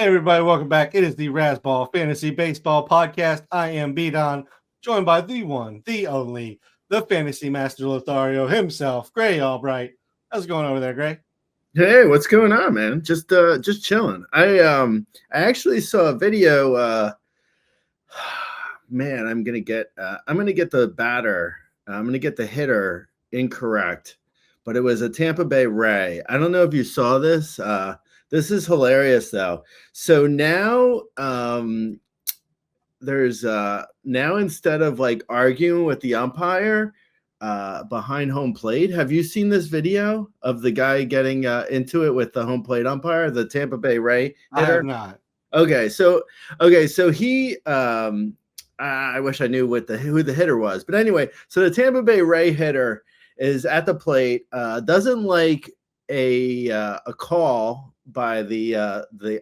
Hey everybody, welcome back. It is the Razzball Fantasy Baseball Podcast. I am B-Don, joined by the one, the only, the Fantasy Master Lothario himself, Gray Albright. How's it going over there, Gray? Hey, what's going on, man? Just chilling. I actually saw a video. Man, I'm gonna get the batter. I'm gonna get the hitter incorrect, but it was a Tampa Bay Ray. I don't know if you saw this. This is hilarious though. So now, there's now instead of like arguing with the umpire behind home plate. Have you seen this video of the guy getting into it with the home plate umpire, the Tampa Bay Ray hitter? I have not. Okay, so he I wish I knew who the hitter was, but anyway, so the Tampa Bay Ray hitter is at the plate, doesn't like a call by the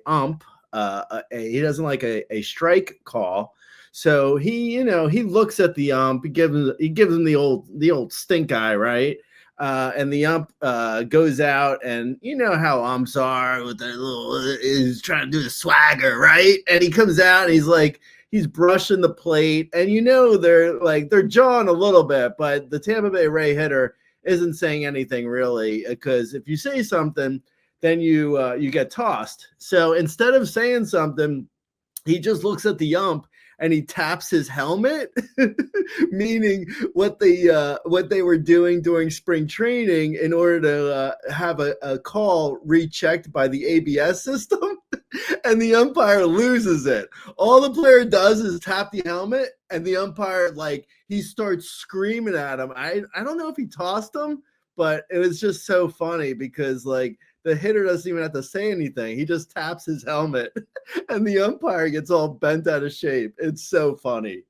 ump. He doesn't like a strike call. So he looks at the ump. He gives him the old stink eye, right? And the ump goes out, and you know how umps are with their is trying to do the swagger, right? And he comes out, and he's brushing the plate, and they're jawing a little bit, but the Tampa Bay Ray hitter isn't saying anything really, because if you say something, then you get tossed. So instead of saying something, he just looks at the ump and he taps his helmet, meaning what they were doing during spring training in order to have a call rechecked by the ABS system, and the umpire loses it. All the player does is tap the helmet, and the umpire, he starts screaming at him. I don't know if he tossed him, but it was just so funny because the hitter doesn't even have to say anything. He just taps his helmet, and the umpire gets all bent out of shape. It's so funny.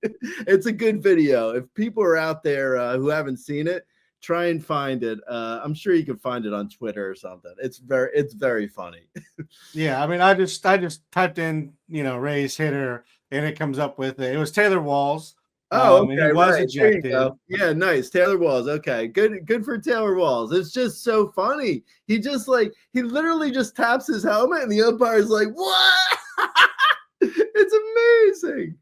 It's a good video. If people are out there who haven't seen it, try and find it. I'm sure you can find it on Twitter or something. It's very funny. Yeah, I mean, I just typed in, Ray's hitter, and it comes up with it. It was Taylor Walls. Oh, okay, and he was right. ejected. Yeah, nice. Taylor Walls. Okay, good for Taylor Walls. It's just so funny. He just he literally just taps his helmet, and the umpire's like, "What?" It's amazing.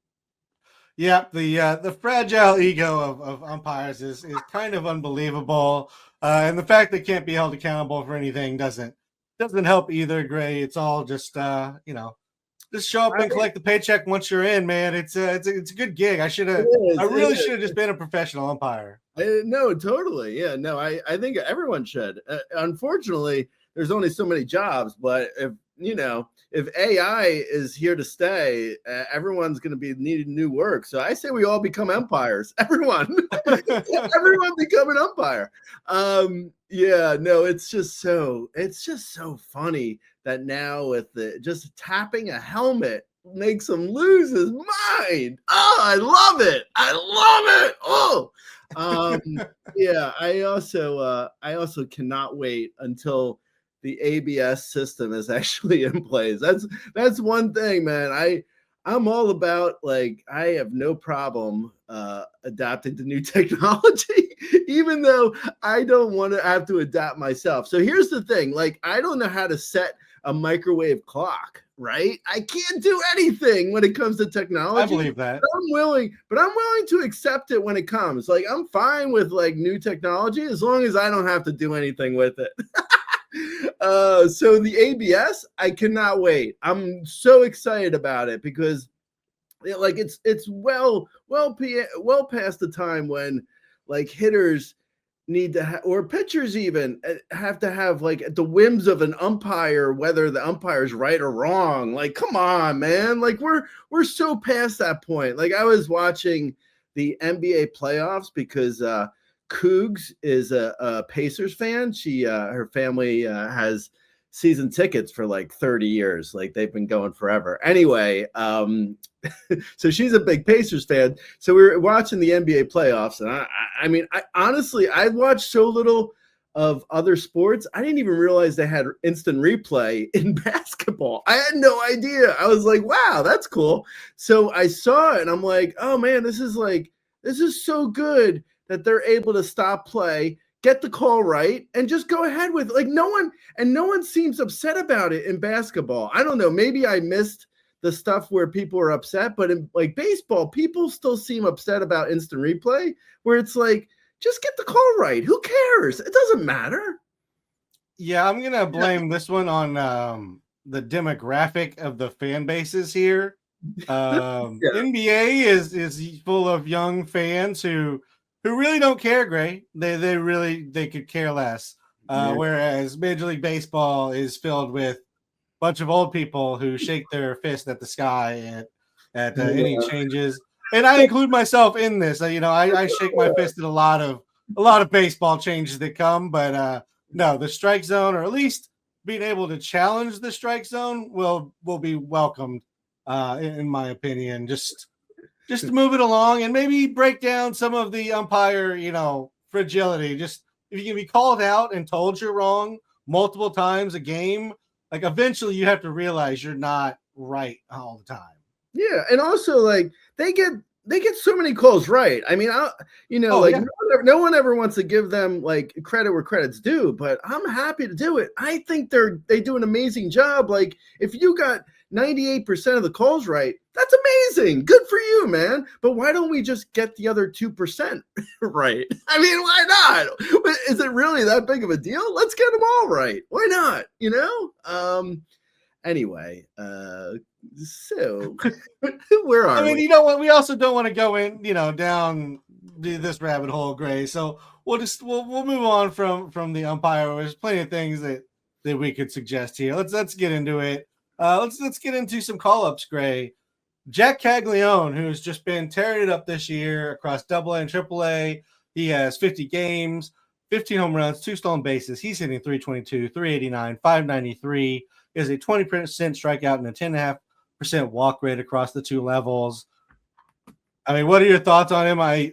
Yeah, the fragile ego of umpires is kind of unbelievable, and the fact they can't be held accountable for anything doesn't help either, Gray. It's all just just show up and collect the paycheck once you're in, man. It's a good gig. I really should have just been a professional umpire. No, totally. Yeah, no, I think everyone should. Unfortunately, there's only so many jobs, but if AI is here to stay, everyone's going to be needing new work. So I say we all become umpires. Everyone become an umpire. Yeah, no, it's just so funny that now with just tapping a helmet makes him lose his mind. Oh, I love it. Oh, yeah. I also cannot wait until the ABS system is actually in place. That's one thing, man. I'm all about I have no problem adapting to new technology, even though I don't want to have to adapt myself. So here's the thing, I don't know how to set a microwave clock, right? I can't do anything when it comes to technology. I believe that. But I'm willing to accept it when it comes. I'm fine with new technology as long as I don't have to do anything with it. So the ABS, I cannot wait. I'm so excited about it because it's well past the time when hitters need to or pitchers even have to have the whims of an umpire, whether the umpire's right or wrong. Come on, man. We're so past that point. I was watching the NBA playoffs because Cougs is a Pacers fan. Her family has season tickets for 30 years. They've been going forever. Anyway, so she's a big Pacers fan. So we were watching the NBA playoffs, and I mean, honestly, I've watched so little of other sports. I didn't even realize they had instant replay in basketball. I had no idea. I was like, wow, that's cool. So I saw it, and I'm like, oh man, this is so good that they're able to stop play, get the call right, and just go ahead with like no one seems upset about it in basketball. I don't know. Maybe I missed the stuff where people are upset, but in like baseball, people still seem upset about instant replay, where it's like, just get the call right. Who cares? It doesn't matter. Yeah, I'm gonna blame this one on the demographic of the fan bases here. NBA is full of young fans who really don't care, Gray. They could care less. Whereas Major League Baseball is filled with a bunch of old people who shake their fist at the sky at any changes. And I include myself in this. I shake my fist at a lot of baseball changes that come, but no, the strike zone, or at least being able to challenge the strike zone, will be welcomed, in my opinion. Just to move it along and maybe break down some of the umpire, fragility. Just if you can be called out and told you're wrong multiple times a game, like eventually you have to realize you're not right all the time. Yeah, and also like they get so many calls right. I mean, no one ever wants to give them like credit where credit's due, but I'm happy to do it. I think they do an amazing job. Like if you got 98% of the calls right, that's amazing. Good for you, man. But why don't we just get the other 2% right? I mean, why not? Is it really that big of a deal? Let's get them all right. Why not? Anyway, so where are we? You know what? We also don't want to go in, down this rabbit hole, Gray. So we'll move on from the umpire. There's plenty of things that we could suggest here. Let's get into it. Let's get into some call-ups, Gray. Jac Caglianone, who's just been tearing it up this year across AA and AAA. He has 50 games, 15 home runs, 2 stolen bases. He's hitting 322, 389, 593. Is a 20% strikeout and a 10.5% walk rate across the 2 levels. I mean, what are your thoughts on him? I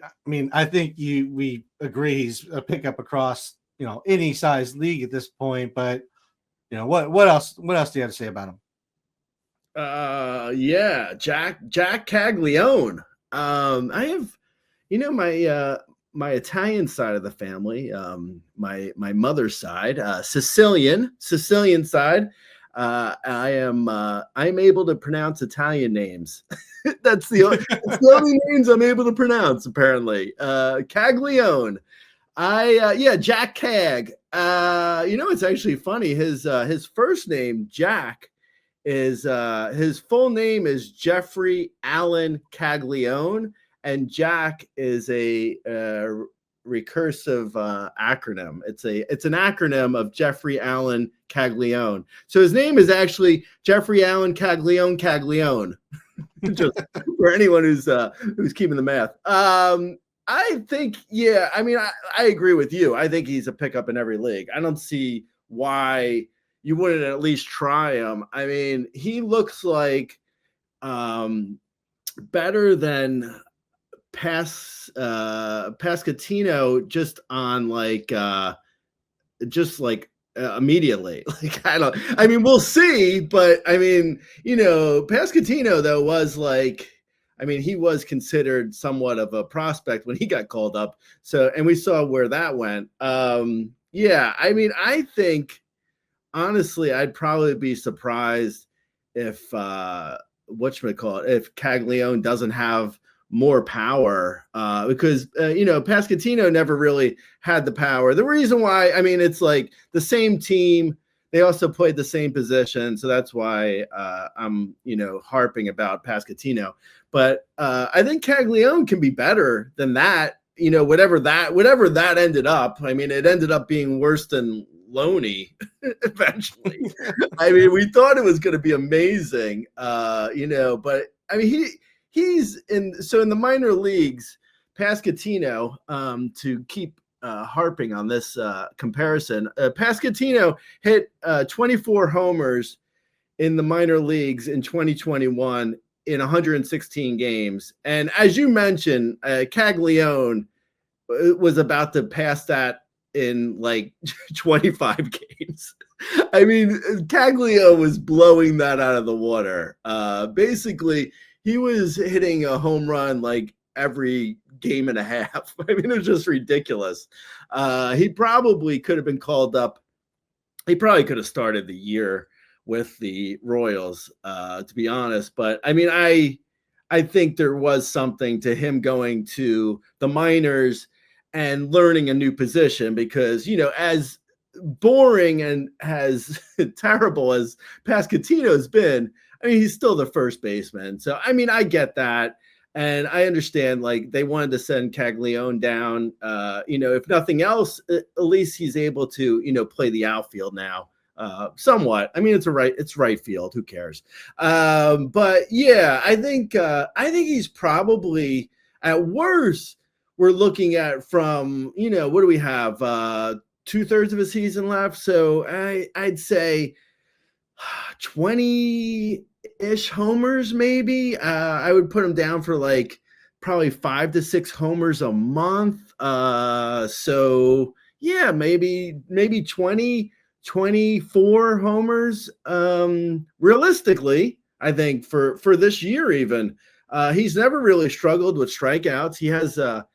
think we agree he's a pickup across any size league at this point. But what else do you have to say about him? Jac Caglianone. I have my Italian side of the family, my mother's side, Sicilian side. I'm able to pronounce Italian names. That's the only names I'm able to pronounce, apparently. Caglianone. Jac Cag. It's actually funny. His first name, Jack, is his full name is Jeffrey Allen Caglianone, and Jack is a recursive acronym. It's an acronym of Jeffrey Allen Caglianone. So his name is actually Jeffrey Allen Caglianone. Just for anyone who's keeping the math. I think, I agree with you. I think he's a pickup in every league. I don't see why you wouldn't at least try him. I mean, he looks like better than Pascatino just on immediately. We'll see, but Pascatino though was he was considered somewhat of a prospect when he got called up. So, and we saw where that went. I think honestly, I'd probably be surprised if if Caglianone doesn't have more power, because Pascatino never really had the power. The reason why, it's like the same team, they also played the same position, so that's why I'm harping about Pascatino. But I think Caglianone can be better than that. Whatever that ended up. It ended up being worse than Loney eventually. We thought it was going to be amazing, but he's in the minor leagues. Pascatino, to keep harping on this comparison, Pascatino hit 24 homers in the minor leagues in 2021 in 116 games. And as you mentioned, Caglianone was about to pass that in 25 games. Caglio was blowing that out of the water. Basically, he was hitting a home run every game and a half. I mean, it was just ridiculous. He probably could have been called up. He probably could have started the year with the Royals, to be honest. But I mean, I think there was something to him going to the minors and learning a new position because, as boring and as terrible as Pasquantino's been, I mean, he's still the first baseman. So, I mean, I get that. And I understand, like, they wanted to send Caglianone down. If nothing else, at least he's able to, play the outfield now. Somewhat. I mean, it's right field. Who cares? But yeah, I think he's probably, at worst, we're looking at from, what do we have? 2/3 of a season left. So I'd say 20-ish homers, maybe. I would put him down for like probably 5 to 6 homers a month. So yeah, maybe 20, 24 homers. Realistically, I think for this year, even he's never really struggled with strikeouts. He has a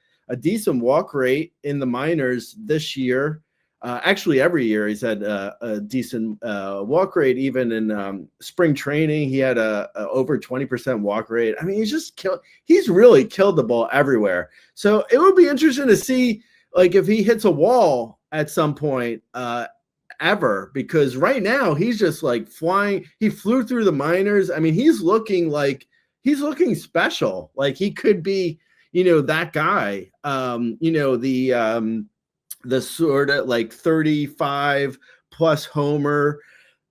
decent walk rate in the minors this year. Actually, every year he's had a decent walk rate. Even in spring training, he had a over 20% walk rate. I mean, he's really killed the ball everywhere. So it would be interesting to see, like, if he hits a wall at some point ever, because right now he's just like flying. He flew through the minors. I mean, he's looking special. Like he could be, that guy. The sort of like 35 plus homer,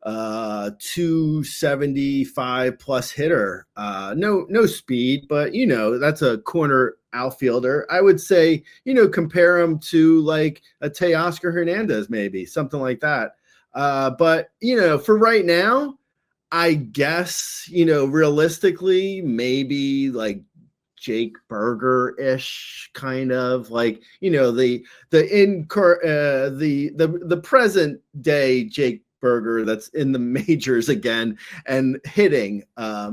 275 plus hitter. No speed, but that's a corner outfielder. I would say, compare him to like a Teoscar Hernández, maybe something like that. But for right now, I guess, realistically, maybe like Jake Burger-ish, kind of like, the present day Jake Burger that's in the majors again and hitting,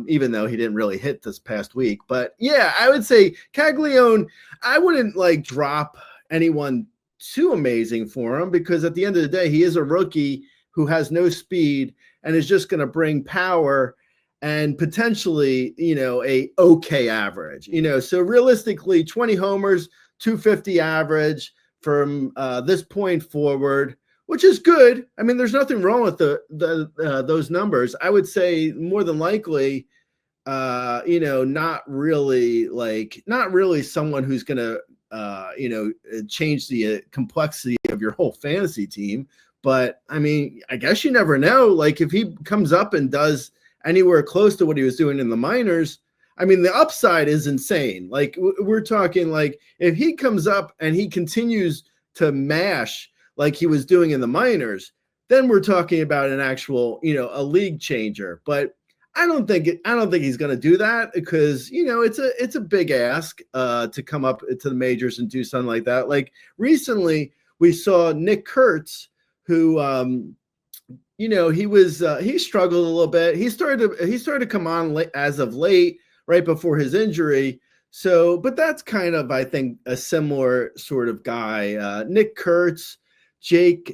even though he didn't really hit this past week. But yeah, I would say Caglianone, I wouldn't like drop anyone too amazing for him, because at the end of the day, he is a rookie who has no speed and is just going to bring power and potentially, a okay average, so realistically 20 homers, 250 average from this point forward, which is good. I mean, there's nothing wrong with those numbers. I would say more than likely, not really someone who's going to, change the complexity of your whole fantasy team. But I mean, I guess you never know. Like if he comes up and does anywhere close to what he was doing in the minors, I mean, the upside is insane. Like we're talking, like if he comes up and he continues to mash like he was doing in the minors, then we're talking about an actual, a league changer. But I don't think he's going to do that, because it's a big ask to come up to the majors and do something like that. Like recently, we saw Nick Kurtz, who he struggled a little bit. He started to come on as of late, right before his injury. So, but that's kind of, I think, a similar sort of guy. Nick Kurtz, Jac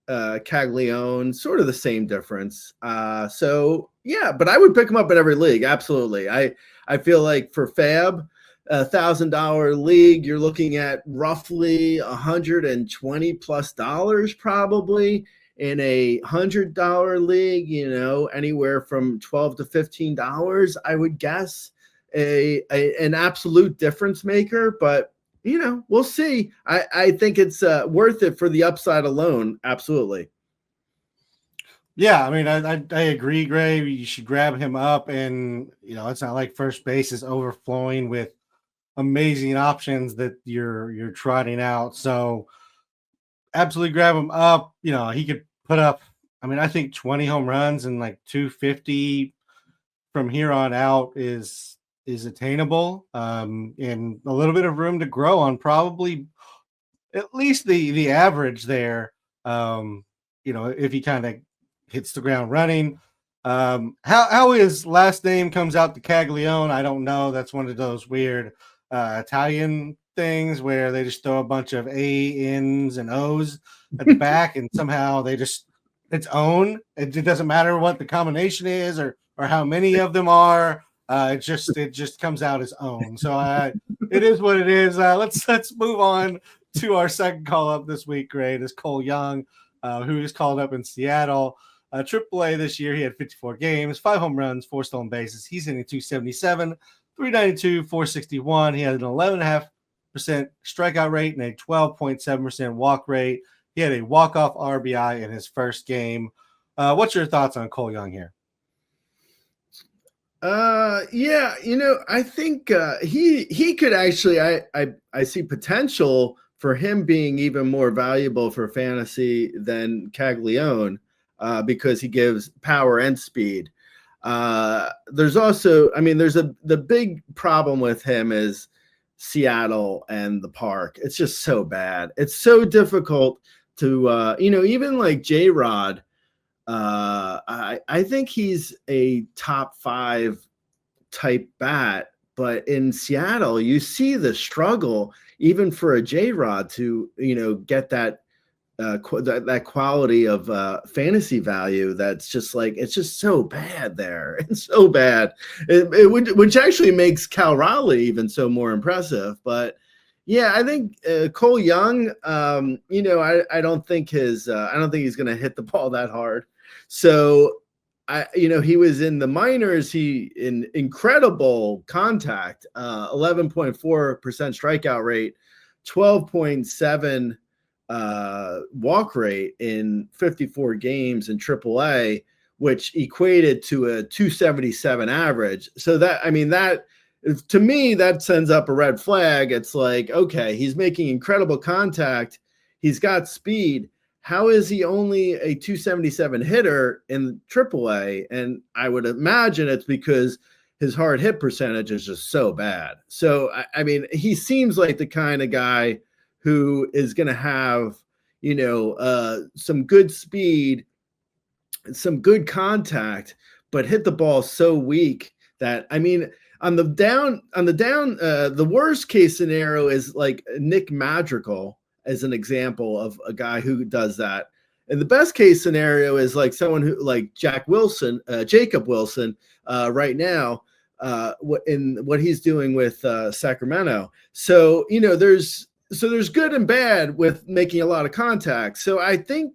Caglianone, sort of the same difference. So yeah, but I would pick him up in every league. Absolutely. I feel like for Fab, $1,000 league, you're looking at roughly $120+ probably. In a $100 league, anywhere from $12 to $15, I would guess, an absolute difference maker. But we'll see. I think it's worth it for the upside alone. Absolutely. Yeah, I mean, I agree, Gray. You should grab him up, and it's not like first base is overflowing with amazing options that you're trotting out. So absolutely grab him up. He could put up, I mean, I think 20 home runs and like 250 from here on out is attainable, and a little bit of room to grow on, probably at least the average there. If he kind of hits the ground running. How his last name comes out to Caglianone, I don't know. That's one of those weird Italian things where they just throw a bunch of N's and O's at the back, and somehow its own. It doesn't matter what the combination is or how many of them are. It just comes out as own. So it is what it is. Let's move on to our second call up this week. Great is Cole Young, who is called up in Seattle. AAA this year, he had 54 games, 5 home runs, 4 stolen bases. He's hitting 277, 392, 461. He had an 11.5% strikeout rate and a 12.7% walk rate. He had a walk-off RBI in his first game. What's your thoughts on Cole Young here? Yeah, I think he could actually, I see potential for him being even more valuable for fantasy than Caglianone, because he gives power and speed. There's also, the big problem with him is Seattle and the park. It's just so bad. It's so difficult to, even like J-Rod, I think he's a top 5 type bat, but in Seattle, you see the struggle even for a J-Rod to, get that quality of fantasy value. That's just like, it's just so bad there. It's so bad, which actually makes Cal Raleigh even so more impressive. But yeah, I think Cole Young, I don't think he's going to hit the ball that hard. So he was in the minors, he in incredible contact, 11.4% strikeout rate, 12.7 walk rate in 54 games in AAA, which equated to a 277 average. So that to me, that sends up a red flag. It's like, okay, he's making incredible contact. He's got speed. How is he only a 277 hitter in AAA? And I would imagine it's because his hard hit percentage is just so bad. So, he seems like the kind of guy who is going to have, some good speed, some good contact, but hit the ball so weak that, on the down, the worst case scenario is like Nick Madrigal as an example of a guy who does that. And the best case scenario is like someone who like Jacob Wilson right now, what he's doing with Sacramento. So, there's good and bad with making a lot of contact. So I think,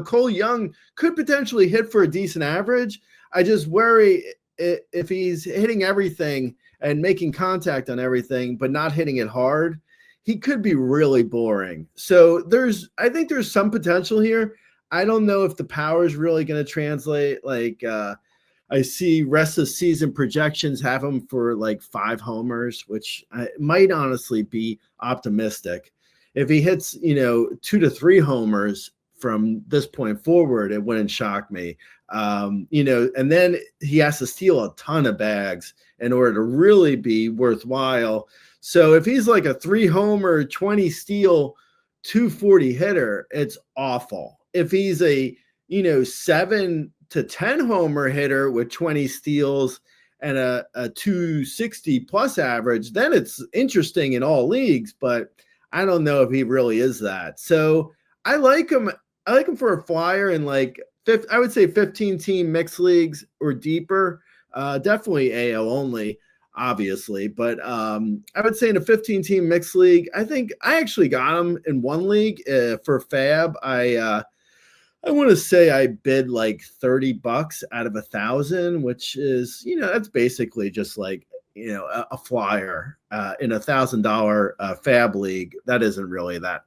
Cole Young could potentially hit for a decent average. I just worry if he's hitting everything and making contact on everything, but not hitting it hard, he could be really boring. So I think there's some potential here. I don't know if the power is really going to translate. Like I see rest of season projections have him for like 5 homers, which might honestly be optimistic. If he hits, 2 to 3 homers from this point forward, it wouldn't shock me. And then he has to steal a ton of bags in order to really be worthwhile. So if he's like a 3 homer, 20 steal, 240 hitter, it's awful. If he's a, 7 to 10 homer hitter with 20 steals and a 260 plus average, then it's interesting in all leagues, but I don't know if he really is that. So I like him. I like him for a flyer in like I would say 15 team mixed leagues or deeper. Definitely AL only, obviously, but I would say in a 15 team mixed league, I think I actually got him in one league for Fab. I want to say I bid like $30 out of 1,000, which is, that's basically just like, a flyer in $1,000 Fab league. That isn't really that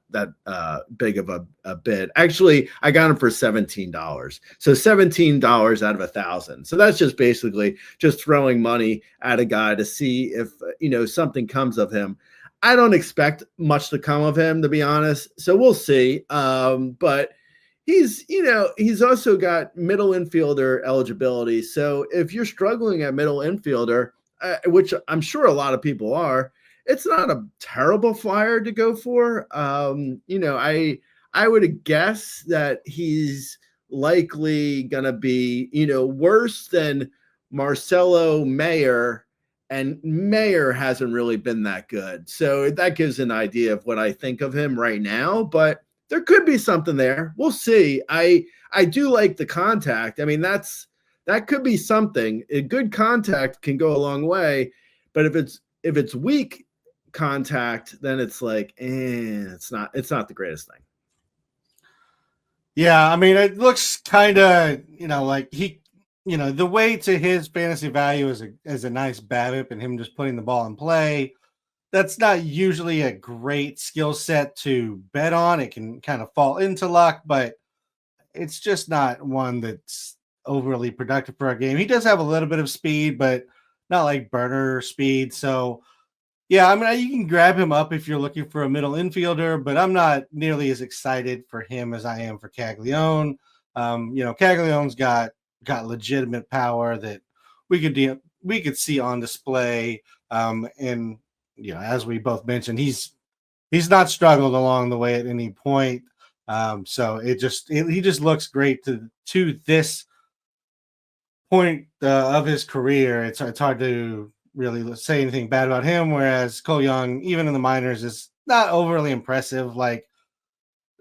big of a bid. Actually, I got him for $17. So $17 out of 1,000. So that's just basically just throwing money at a guy to see if, something comes of him. I don't expect much to come of him, to be honest. So we'll see. But he's also got middle infielder eligibility. So if you're struggling at middle infielder, which I'm sure a lot of people are, it's not a terrible flyer to go for. I would guess that he's likely going to be, worse than Marcelo Meyer And Meyer hasn't really been that good. So that gives an idea of what I think of him right now, but there could be something there. We'll see. I do like the contact. I mean, that could be something. A good contact can go a long way, but if it's weak contact, then it's like, it's not the greatest thing. Yeah, I mean, it looks kind of, like the way to his fantasy value is a nice BABIP and him just putting the ball in play. That's not usually a great skill set to bet on. It can kind of fall into luck, but it's just not one that's overly productive for our game. He does have a little bit of speed, but not like burner speed. So, yeah, I mean, you can grab him up if you're looking for a middle infielder, but I'm not nearly as excited for him as I am for Caglianone. Caglianone's got legitimate power that we could see on display. And as we both mentioned, he's not struggled along the way at any point. So he just looks great to this point of his career. It's hard to really say anything bad about him, whereas Cole Young, even in the minors, is not overly impressive. Like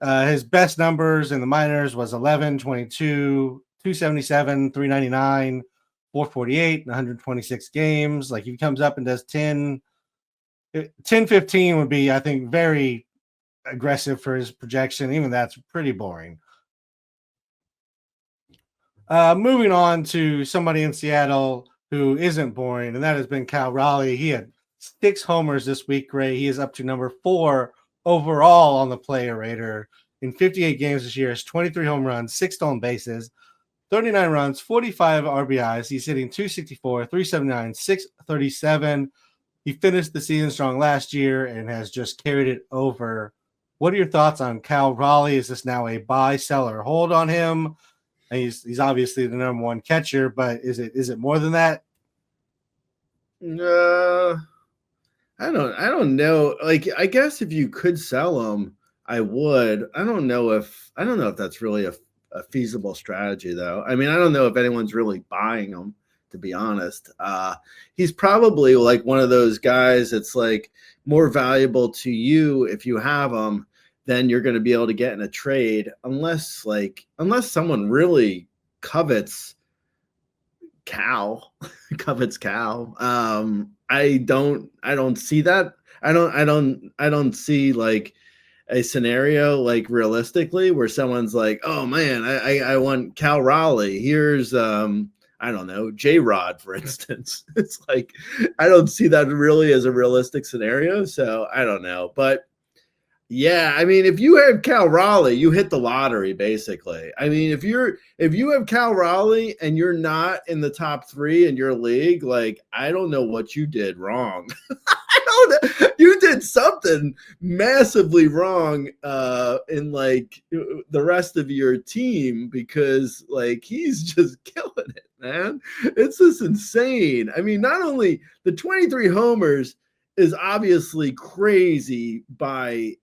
his best numbers in the minors was 11, 22, 277, 399, 448, 126 games. Like if he comes up and does 10, 15 would be, I think, very aggressive for his projection. Even that's pretty boring. Moving on to somebody in Seattle who isn't boring, and that has been Cal Raleigh. He had 6 homers this week, Ray. He is up to number 4 overall on the player rater in 58 games this year. Has 23 home runs, 6 stolen bases, 39 runs, 45 RBIs. He's hitting 264, 379, 637. He finished the season strong last year and has just carried it over. What are your thoughts on Cal Raleigh? Is this now a buy, sell, or hold on him? And he's obviously the number 1 catcher, but is it more than that? I don't know. Like, I guess if you could sell him, I would. I don't know if that's really a feasible strategy, though. I mean, I don't know if anyone's really buying him, to be honest. He's probably like one of those guys that's like more valuable to you if you have him than you're going to be able to get in a trade, unless someone really covets Cal. I don't see that. I don't see like a scenario like realistically where someone's like, oh man, I want Cal Raleigh. Here's I don't know, J-Rod, for instance. It's like, I don't see that really as a realistic scenario. So I don't know. But yeah, I mean, if you have Cal Raleigh, you hit the lottery, basically. I mean, if you have Cal Raleigh and you're not in the top 3 in your league, like, I don't know what you did wrong. You did something massively wrong in like the rest of your team, because like he's just killing it, man. It's just insane. I mean, not only the 23 homers is obviously crazy by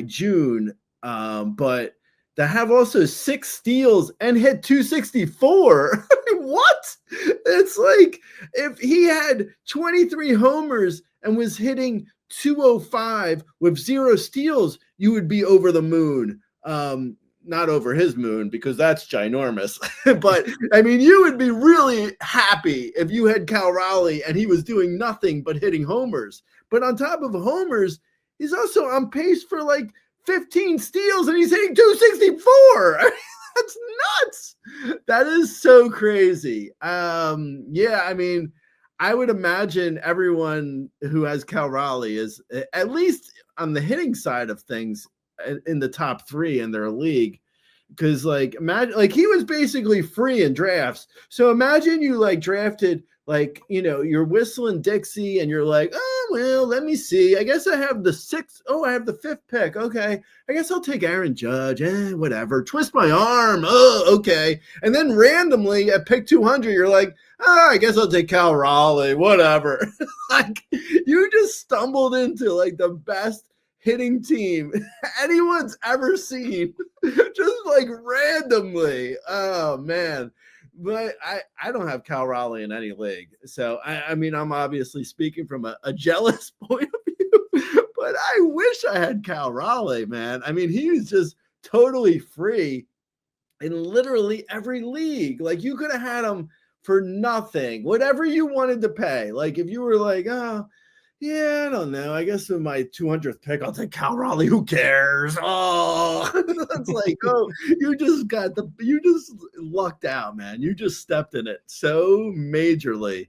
June, but to have also 6 steals and hit 264. I mean, what? It's like if he had 23 homers and was hitting 205 with 0 steals, you would be over the moon. Not over his moon, because that's ginormous. But I mean, you would be really happy if you had Cal Raleigh and he was doing nothing but hitting homers. But on top of homers, he's also on pace for like 15 steals and he's hitting 264. I mean, that's nuts. That is so crazy. Yeah, I mean, I would imagine everyone who has Cal Raleigh is at least on the hitting side of things in the top 3 in their league, because like imagine, like, he was basically free in drafts. So imagine you like drafted, like, you're whistling Dixie and you're like, oh well, let me see, I guess I have the 6th, I have the 5th pick, okay, I guess I'll take Aaron Judge, whatever, twist my arm, okay, and then randomly at pick 200 you're like, I guess I'll take Cal Raleigh, whatever. Like, you just stumbled into like the best hitting team anyone's ever seen, just like randomly. Oh man, but I don't have Cal Raleigh in any league. So, I mean, I'm obviously speaking from a jealous point of view, but I wish I had Cal Raleigh, man. I mean, he was just totally free in literally every league. Like, you could have had him for nothing, whatever you wanted to pay. Like, if you were like, oh, yeah, I don't know. I guess with my 200th pick, I'll take Cal Raleigh. Who cares? Oh, that's like, oh, you just lucked out, man. You just stepped in it so majorly.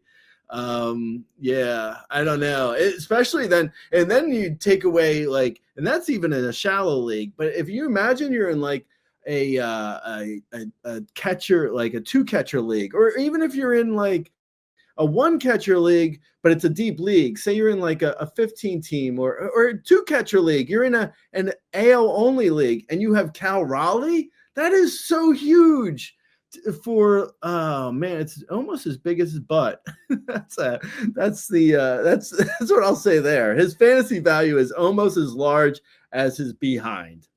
Yeah, I don't know. Especially then, and then you take away like, and that's even in a shallow league. But if you imagine you're in like a catcher, like a 2-catcher league, or even if you're in like a 1-catcher league, but it's a deep league. Say you're in like a 15 team or a 2-catcher league. You're in an AL only league and you have Cal Raleigh. That is so huge for, oh man, it's almost as big as his butt. that's what I'll say there. His fantasy value is almost as large as his behind.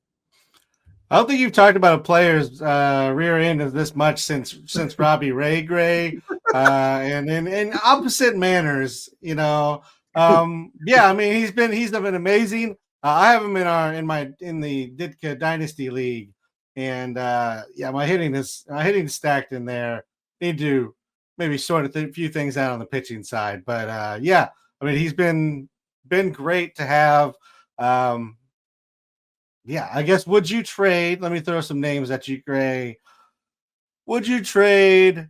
I don't think you've talked about a player's rear end as this much since Robbie Ray Gray, and in opposite manners, you know. Yeah, I mean he's been amazing. I have him in the Ditka Dynasty League, and yeah, my hitting stacked in there. Need to maybe sort a few things out on the pitching side, but yeah, I mean he's been great to have. Yeah, I guess would you trade? Let me throw some names at you, Gray. Would you trade?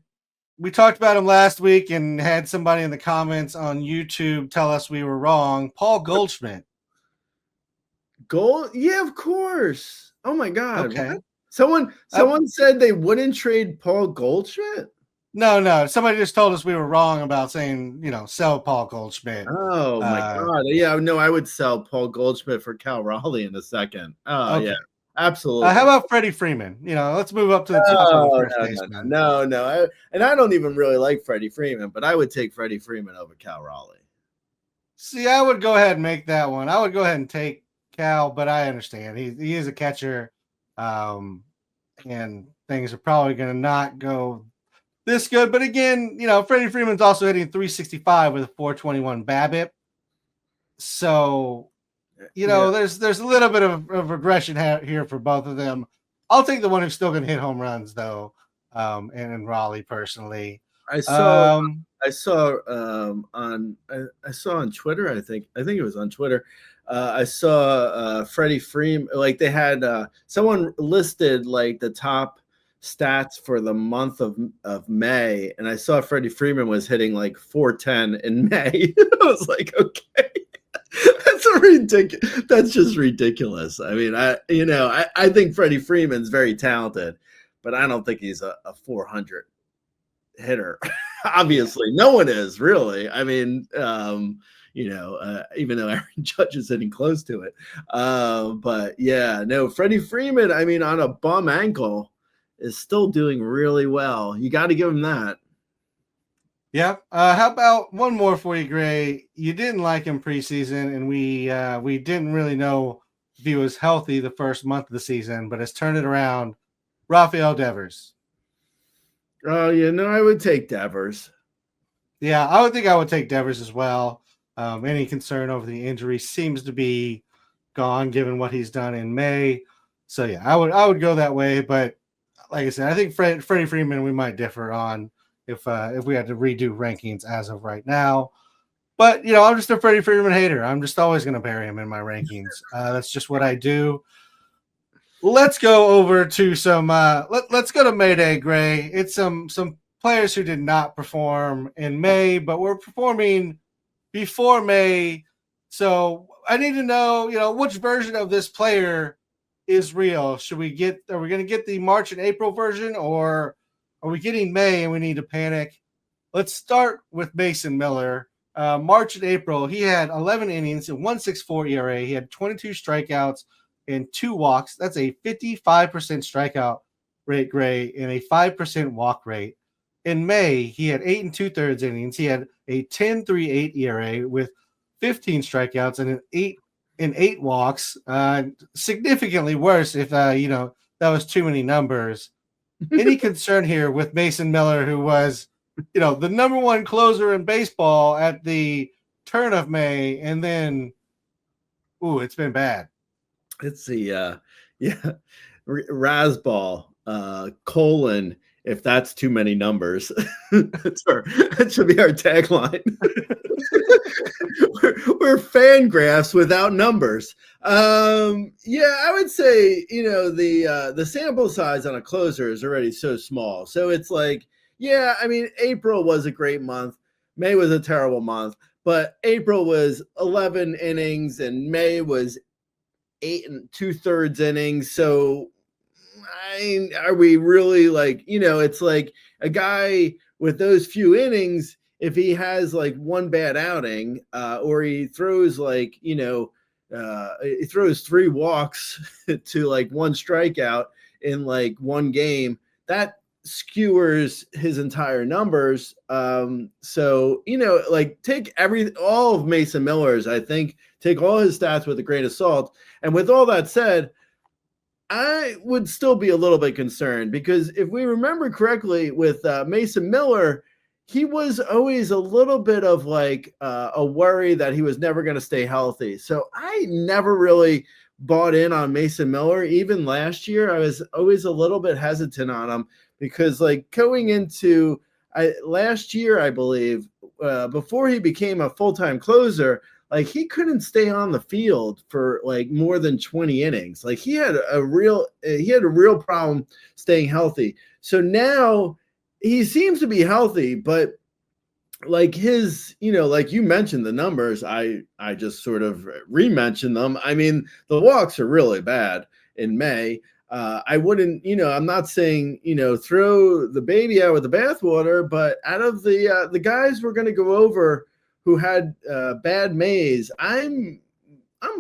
We talked about him last week and had somebody in the comments on YouTube tell us we were wrong. Paul Goldschmidt. Yeah, of course. Oh my God. Okay. What? Someone said they wouldn't trade Paul Goldschmidt. No. Somebody just told us we were wrong about saying, sell Paul Goldschmidt. Oh my God. Yeah, no, I would sell Paul Goldschmidt for Cal Raleigh in a second. Oh okay. Yeah, absolutely. How about Freddie Freeman? Let's move up to the top of the first baseman. No. I don't even really like Freddie Freeman, but I would take Freddie Freeman over Cal Raleigh. See, I would go ahead and make that one. I would go ahead and take Cal, but I understand he is a catcher, and things are probably going to not go this good. But again, Freddie Freeman's also hitting 365 with a 421 BABIP. So, there's a little bit of regression here for both of them. I'll take the one who's still going to hit home runs, though, and in Raleigh personally. I saw on Twitter. I think it was on Twitter. I saw Freddie Freeman. Like they had someone listed like the top stats for the month of May, and I saw Freddie Freeman was hitting like 410 in May. I was like, okay, that's just ridiculous. I mean, I think Freddie Freeman's very talented, but I don't think he's a 400 hitter. Obviously, no one is really. I mean, even though Aaron Judge is hitting close to it, but yeah, no, Freddie Freeman. I mean, on a bum ankle, is still doing really well. You got to give him that. Yeah. How about one more for you, Gray? You didn't like him preseason, and we didn't really know if he was healthy the first month of the season, but has turned it around. Rafael Devers. Oh, I would take Devers. Yeah, I would take Devers as well. Any concern over the injury seems to be gone, given what he's done in May. So yeah, I would go that way. But like I said, I think Freddie Freeman we might differ on if we had to redo rankings as of right now. But I'm just a Freddie Freeman hater. I'm just always going to bury him in my rankings. That's just what I do. Let's go over to some. Let's go to Mayday, Gray. It's some players who did not perform in May, but were performing before May. So I need to know, which version of this player is real. Are we going to get the March and April version, or are we getting May and we need to panic? Let's start with Mason Miller. March and April, he had 11 innings, a 1.64 ERA. He had 22 strikeouts and 2 walks. That's a 55% strikeout rate, Gray, and a 5% walk rate. In May, he had 8 2/3 innings. He had a 10.38 ERA with 15 strikeouts and 8 walks. Significantly worse if that was too many numbers. any concern here with Mason Miller, who was, the number one closer in baseball at the turn of May, and then, it's been bad. It's the Razzball colon. If that's too many numbers, that should be our tagline. we're fan graphs without numbers. I would say the sample size on a closer is already so small. So it's like, April was a great month. May was a terrible month, but April was 11 innings and May was 8 2/3 innings. So are we really like, it's like a guy with those few innings, if he has like one bad outing, or he throws like, he throws 3 walks to like 1 strikeout in like one game, that skewers his entire numbers. So, like take all of Mason Miller's, I think, take all his stats with a grain of salt. And with all that said, I would still be a little bit concerned because if we remember correctly with Mason Miller, he was always a little bit of like a worry that he was never going to stay healthy. So I never really bought in on Mason Miller. Even last year, I was always a little bit hesitant on him because like going into last year, I believe, before he became a full-time closer, like he couldn't stay on the field for like more than 20 innings. Like he had a real problem staying healthy. So now he seems to be healthy, but like his, like you mentioned the numbers, I just sort of re-mentioned them. I mean, the walks are really bad in May. I wouldn't, I'm not saying, throw the baby out with the bathwater, but out of the guys we're going to go over who had bad Mays, I'm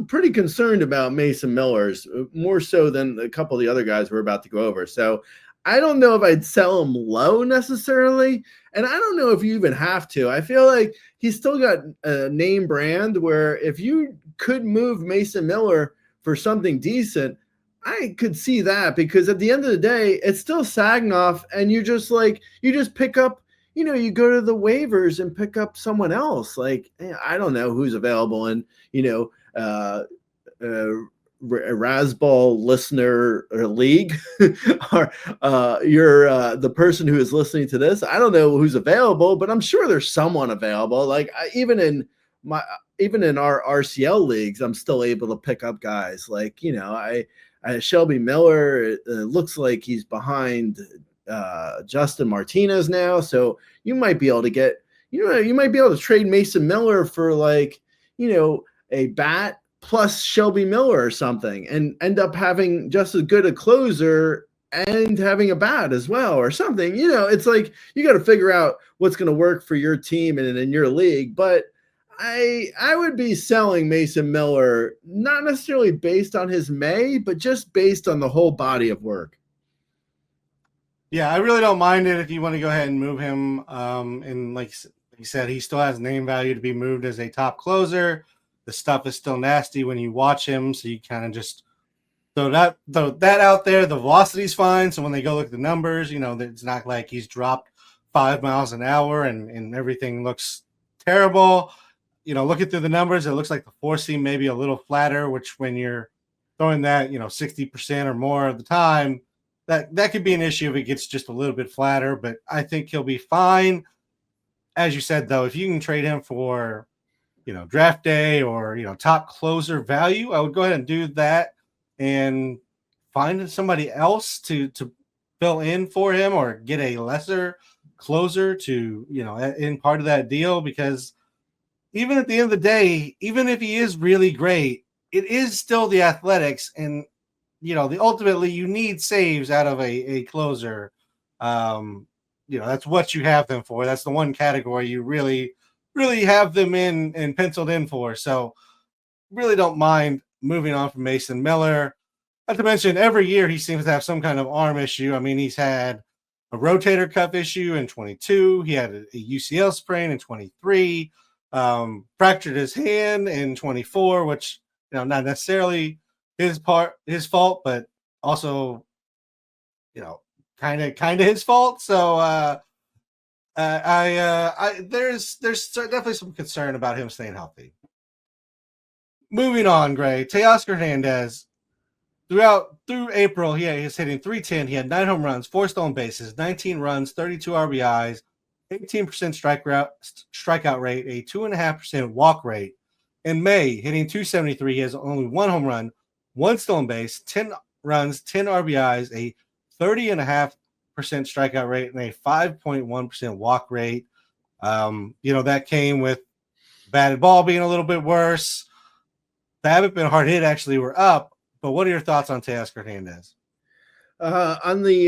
pretty concerned about Mason Miller's, more so than a couple of the other guys we're about to go over. So I don't know if I'd sell him low necessarily, and I don't know if you even have to. I feel like he's still got a name brand where if you could move Mason Miller for something decent, I could see that, because at the end of the day, it's still SAGNOF, and you just pick up, you go to the waivers and pick up someone else. Like, I don't know who's available in, Razzball listener or league, or you're the person who is listening to this. I don't know who's available, but I'm sure there's someone available. Like even in our RCL leagues, I'm still able to pick up guys. Like, Shelby Miller, it looks like he's behind Justin Martinez now, so you might be able to get, you might be able to trade Mason Miller for like, a bat plus Shelby Miller or something, and end up having just as good a closer and having a bat as well or something. It's like you got to figure out what's going to work for your team and in your league. But I would be selling Mason Miller, not necessarily based on his May, but just based on the whole body of work. Yeah, I really don't mind it if you want to go ahead and move him. And like he said, he still has name value to be moved as a top closer. The stuff is still nasty when you watch him, so you kind of just throw that out there. The velocity's fine, so when they go look at the numbers, it's not like he's dropped 5 miles an hour and everything looks terrible. Looking through the numbers, it looks like the 4-seam may be a little flatter, which when you're throwing that, 60% or more of the time, that could be an issue if it gets just a little bit flatter, but I think he'll be fine. As you said, though, if you can trade him for, draft day or, top closer value, I would go ahead and do that and find somebody else to fill in for him, or get a lesser closer to, in part of that deal, because even at the end of the day, even if he is really great, it is still the Athletics, and ultimately you need saves out of a closer. That's what you have them for. That's the one category you really have them in and penciled in for. So really don't mind moving on from Mason Miller. Not to mention, every year he seems to have some kind of arm issue. I mean, he's had a rotator cuff issue in 22. He had a UCL sprain in 23. Fractured his hand in 24, which, not necessarily his fault, but also, kind of his fault. So there's definitely some concern about him staying healthy. Moving on, Gray. Teoscar Hernández. Through April, he's hitting .310. He had 9 home runs, 4 stolen bases, 19 runs, 32 RBIs, 18% strikeout rate, a 2.5% walk rate. In May, hitting .273, he has only 1 home run, 1 stolen base, 10 runs, 10 RBIs, a 30.5% strikeout rate, and a 5.1% walk rate. That came with batted ball being a little bit worse. The BABIP and hard hit actually were up. But what are your thoughts on Teoscar Hernández? On the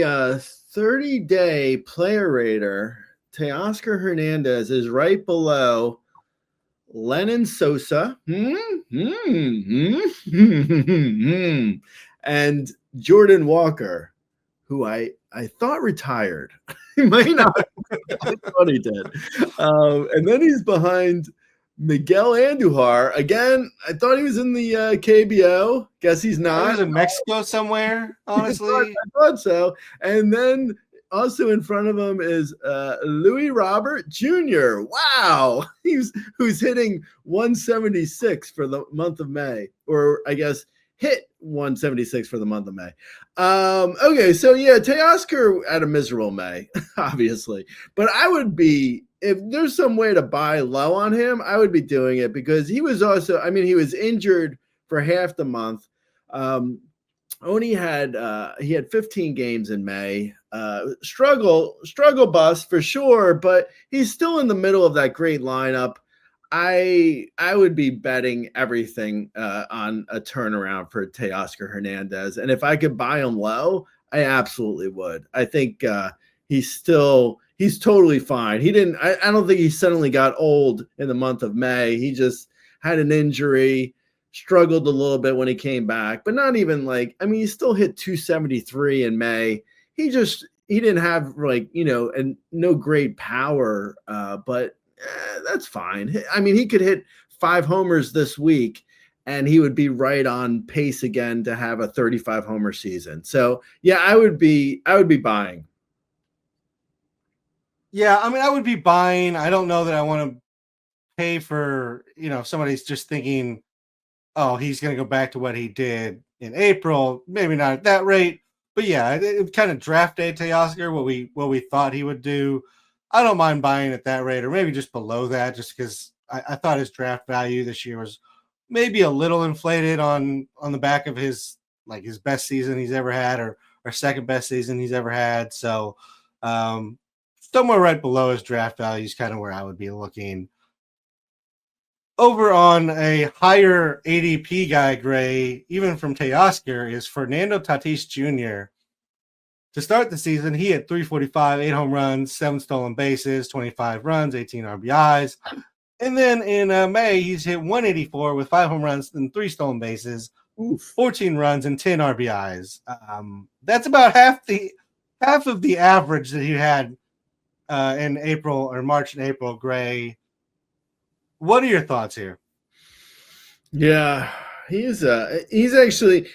30-day player rater, Teoscar Hernández is right below Lennon Sosa and Jordan Walker, who I thought retired. He might not. I thought he did. And then he's behind Miguel Andujar. Again, I thought he was in the KBO. Guess he's not. He was in Mexico somewhere, honestly. I thought so. And then also in front of him is Louis Robert Jr. Wow. Who's hitting 176 for the month of May. Or I guess hit 176 for the month of May. Okay, so yeah, Teoscar had a miserable May, obviously. But I would be, if there's some way to buy low on him, I would be doing it because he was also, he was injured for half the month. He had 15 games in May. Struggle bust for sure, but he's still in the middle of that great lineup. I would be betting everything on a turnaround for Teoscar Hernández, and if I could buy him low, I absolutely would. I think he's totally fine. I don't think he suddenly got old in the month of May. He just had an injury, struggled a little bit when he came back, but not even he still hit 273 in May. He didn't have and no great power, but that's fine. He could hit 5 homers this week and he would be right on pace again to have a 35 homer season. So yeah, I would be buying. Yeah, I would be buying. I don't know that I want to pay for, if somebody's just thinking, oh, he's going to go back to what he did in April. Maybe not at that rate, but yeah, it kind of draft day Teoscar, what we thought he would do. I don't mind buying at that rate or maybe just below that, just because I thought his draft value this year was maybe a little inflated on the back of his best season he's ever had or second best season he's ever had. So somewhere right below his draft value is kind of where I would be looking. Over on a higher ADP guy, Gray, even from Teoscar, is Fernando Tatis Jr. To start the season, he had 345, 8 home runs, 7 stolen bases, 25 runs, 18 RBIs. And then in May, he's hit 184 with 5 home runs and 3 stolen bases, 14 runs and 10 RBIs. That's about half of the average that he had in April or March and April, Gray. What are your thoughts here? Yeah, he's interesting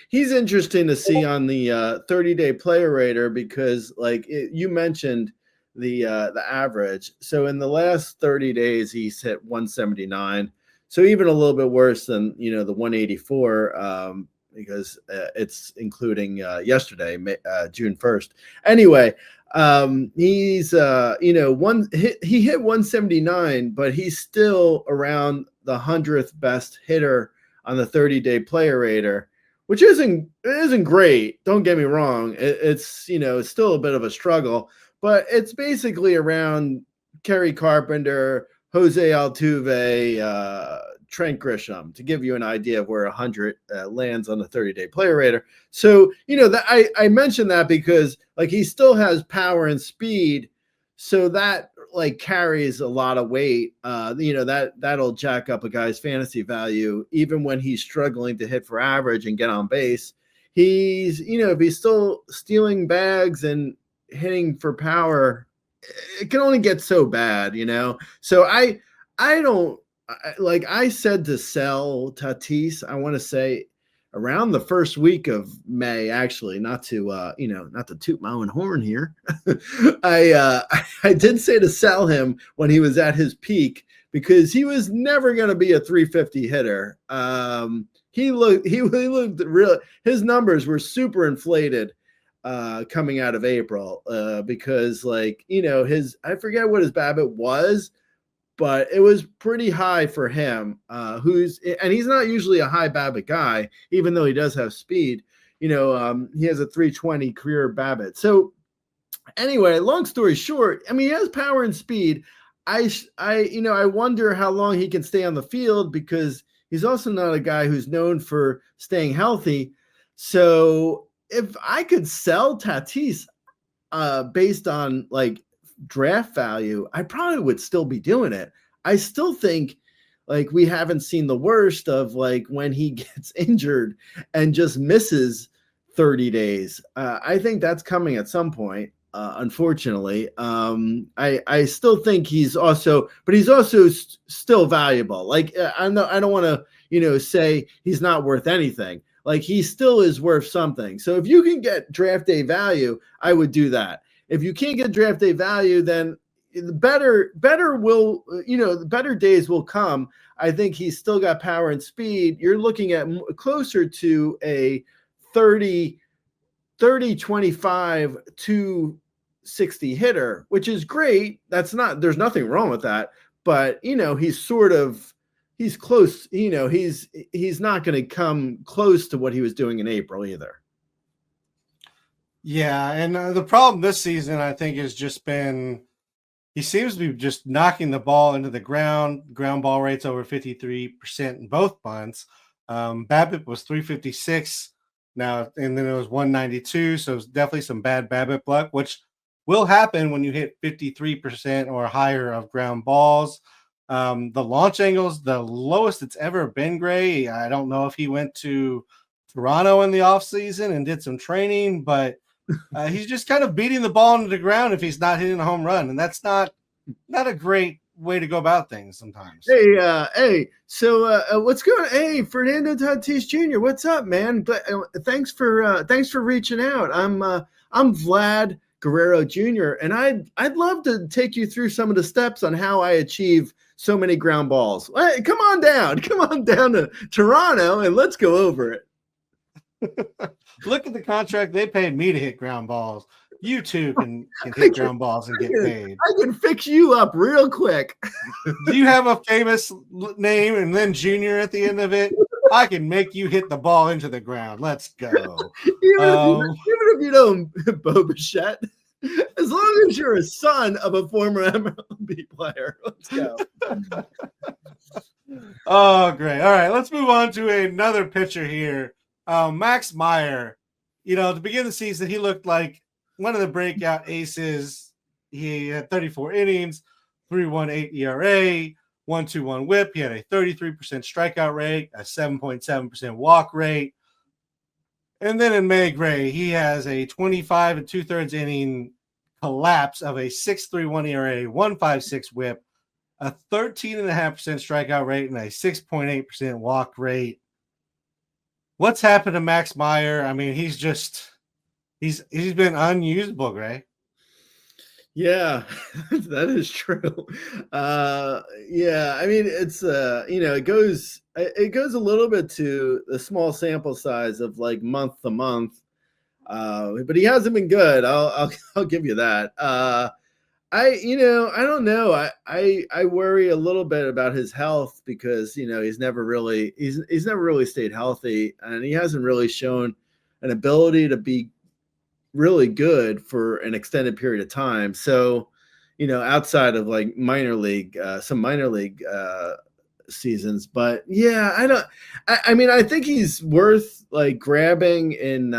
to see on the 30-day player rater because you mentioned the average. So in the last 30 days, he's hit 179. So even a little bit worse than, the 184 because it's including yesterday, June 1st. Anyway, he's he hit 179, but he's still around the 100th best hitter on the 30-day player rater, which isn't great. Don't get me wrong. It's it's still a bit of a struggle, but it's basically around Kerry Carpenter, Jose Altuve, Trent Grisham, to give you an idea of where 100 lands on the 30-day player rater. So, that I mentioned that because he still has power and speed. So that carries a lot of weight. That'll jack up a guy's fantasy value, even when he's struggling to hit for average and get on base. He's, if he's still stealing bags and hitting for power, it can only get so bad, So I don't, I said to sell Tatis, I want to say around the first week of May, actually, not to toot my own horn here. I did say to sell him when he was at his peak because he was never going to be a 350 hitter. He looked real. His numbers were super inflated coming out of April because I forget what his BABIP was, but it was pretty high for him. And he's not usually a high BABIP guy, even though he does have speed. He has a 320 career BABIP. So anyway, long story short, I mean, he has power and speed. I wonder how long he can stay on the field because he's also not a guy who's known for staying healthy. So if I could sell Tatis based on draft value, I probably would still be doing it. I still think we haven't seen the worst of when he gets injured and just misses 30 days. I think that's coming at some point. Unfortunately, I still think he's also still valuable. I don't want to, say he's not worth anything. He still is worth something. So if you can get draft day value, I would do that. If you can't get draft day value, then the better days will come. I think he's still got power and speed. You're looking at closer to a 30, 25, 260 hitter, which is great. There's nothing wrong with that. But, he's close. He's not going to come close to what he was doing in April either. Yeah, and the problem this season, I think, has just been he seems to be just knocking the ball into the ground. Ground ball rates over 53% in both bunts. BABIP was 356 now, and then it was 192. So it's definitely some bad BABIP luck, which will happen when you hit 53% or higher of ground balls. The launch angle's the lowest it's ever been, Gray. I don't know if he went to Toronto in the offseason and did some training, but he's just kind of beating the ball into the ground if he's not hitting a home run, and that's not a great way to go about things sometimes. So what's going on? Hey, Fernando Tatis Jr., what's up, man? But thanks for reaching out. I'm Vlad Guerrero Jr., and I'd love to take you through some of the steps on how I achieve so many ground balls. Hey, come on down to Toronto and let's go over it. Look at the contract they paid me to hit ground balls. You too can hit ground balls and get paid. I can fix you up real quick. Do you have a famous name and then Junior at the end of it? I can make you hit the ball into the ground. Let's go. Even if you don't, Bo Bichette, as long as you're a son of a former MLB player, let's go. Oh, great. All right, let's move on to another pitcher here. Max Meyer, at the beginning of the season, he looked like one of the breakout aces. He had 34 innings, 3.18 ERA, 1.21 whip. He had a 33% strikeout rate, a 7.7% walk rate. And then in May, Gray, he has a 25 2/3 inning collapse of a 6.31 ERA, 1.56 whip, a 13.5% strikeout rate, and a 6.8% walk rate. What's happened to Max Meyer? I mean, he's been unusable, Gray. Yeah, that is true. Yeah, I mean, it's it goes a little bit to the small sample size of month to month. But he hasn't been good. I'll give you that. I don't know. I worry a little bit about his health because he's never really stayed healthy, and he hasn't really shown an ability to be really good for an extended period of time. So, outside of some minor league seasons, but yeah, I think he's worth grabbing in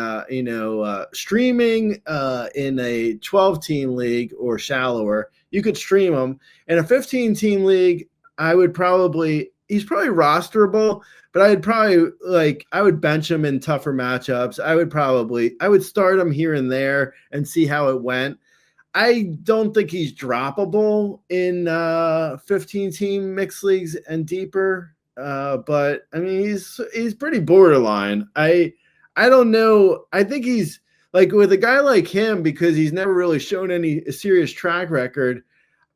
streaming in a 12-team league or shallower. You could stream him in a 15-team league. He's probably rosterable, but I would bench him in tougher matchups. I would start him here and there and see how it went. I don't think he's droppable in 15-team mixed leagues and deeper. but I mean, he's pretty borderline. I don't know. I think he's like with a guy like him because he's never really shown any serious track record.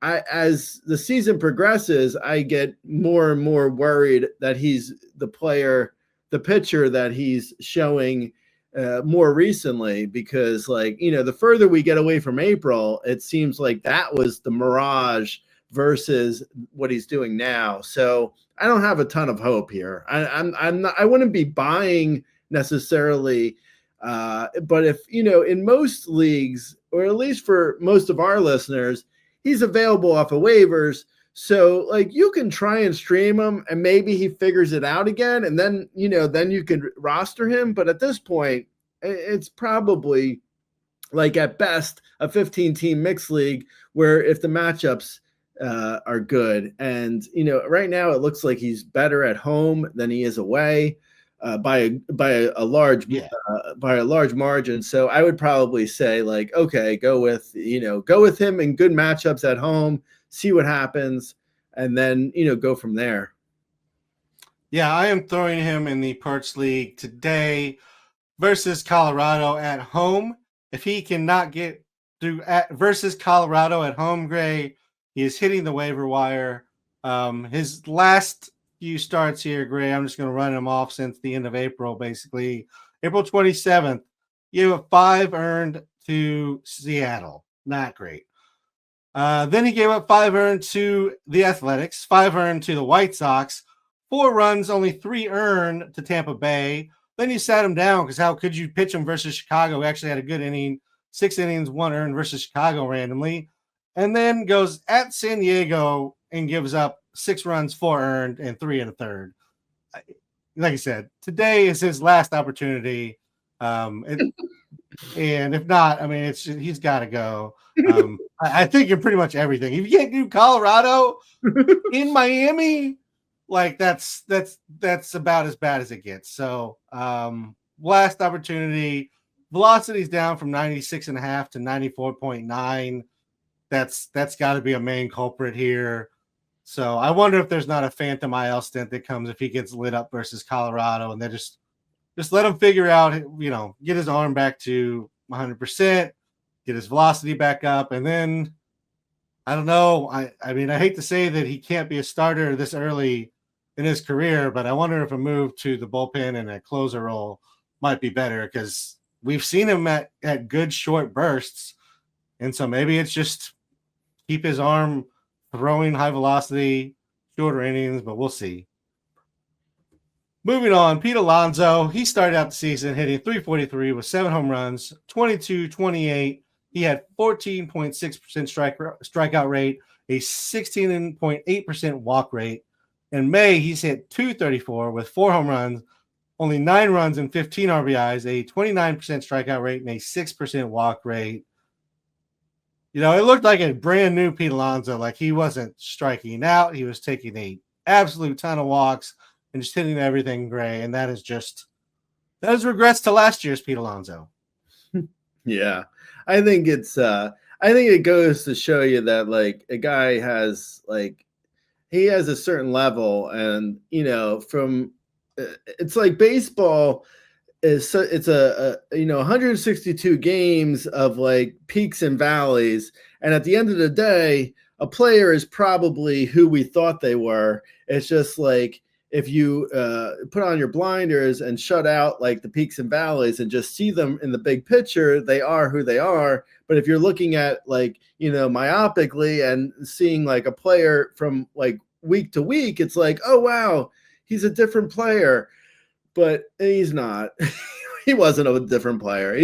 As the season progresses, I get more and more worried that he's the pitcher that he's showing more recently, because the further we get away from April, it seems like that was the mirage versus what he's doing now. So I don't have a ton of hope here. I wouldn't be buying necessarily, but if in most leagues, or at least for most of our listeners, he's available off of waivers. So you can try and stream him and maybe he figures it out again. And then, then you could roster him. But at this point, it's probably at best a 15-team mixed league where if the matchups are good. And, right now it looks like he's better at home than he is away by a large margin. So I would probably say okay, go with him in good matchups at home, see what happens, and then, go from there. Yeah, I am throwing him in the Perch League today versus Colorado at home. If he cannot get through versus Colorado at home, Gray, he is hitting the waiver wire. His last few starts here, Gray, I'm just going to run him off since the end of April, basically. April 27th, you have 5 earned to Seattle. Not great. Then he gave up 5 earned to the Athletics, 5 earned to the White Sox, 4 runs, only 3 earned to Tampa Bay. Then you sat him down because how could you pitch him versus Chicago? He actually had a good inning, 6 innings, 1 earned versus Chicago randomly. And then goes at San Diego and gives up 6 runs, 4 earned, and 3 1/3. Like I said, today is his last opportunity. And if not, I mean, he's got to go. I think in pretty much everything. If you can't do Colorado in Miami, that's about as bad as it gets. So last opportunity. Velocity's down from 96.5 to 94.9. That's got to be a main culprit here. So I wonder if there's not a phantom IL stint that comes if he gets lit up versus Colorado, and they just let him figure out, get his arm back to 100%, get his velocity back up, and then I don't know. I mean, I hate to say that he can't be a starter this early in his career, but I wonder if a move to the bullpen and a closer role might be better because we've seen him at good short bursts. And so maybe it's just keep his arm throwing high velocity, shorter innings, but we'll see. Moving on, Pete Alonso, he started out the season hitting .343 with 7 home runs, 22-28. He had 14.6% strikeout rate, a 16.8% walk rate. In May, he's hit .234 with 4 home runs, only 9 runs and 15 RBIs, a 29% strikeout rate, and a 6% walk rate. It looked like a brand new Pete Alonso. Like he wasn't striking out. He was taking a absolute ton of walks and just hitting everything, Gray. And that is regrets to last year's Pete Alonso. Yeah. I think it goes to show you that a guy has he has a certain level, and from it's like baseball is it's a 162 games of peaks and valleys, and at the end of the day a player is probably who we thought they were. It's just if you put on your blinders and shut out the peaks and valleys and just see them in the big picture, they are who they are. But if you're looking at myopically and seeing a player from week to week, it's oh wow, he's a different player. But he's not. He wasn't a different player.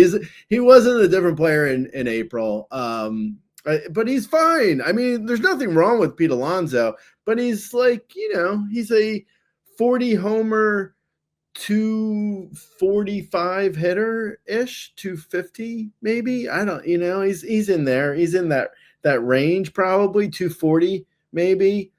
He wasn't a different player in April. But he's fine. I mean, there's nothing wrong with Pete Alonso, but he's he's a 40 homer, 245 hitter ish, 250 maybe. I don't, he's in there. He's in that range, probably 240 maybe.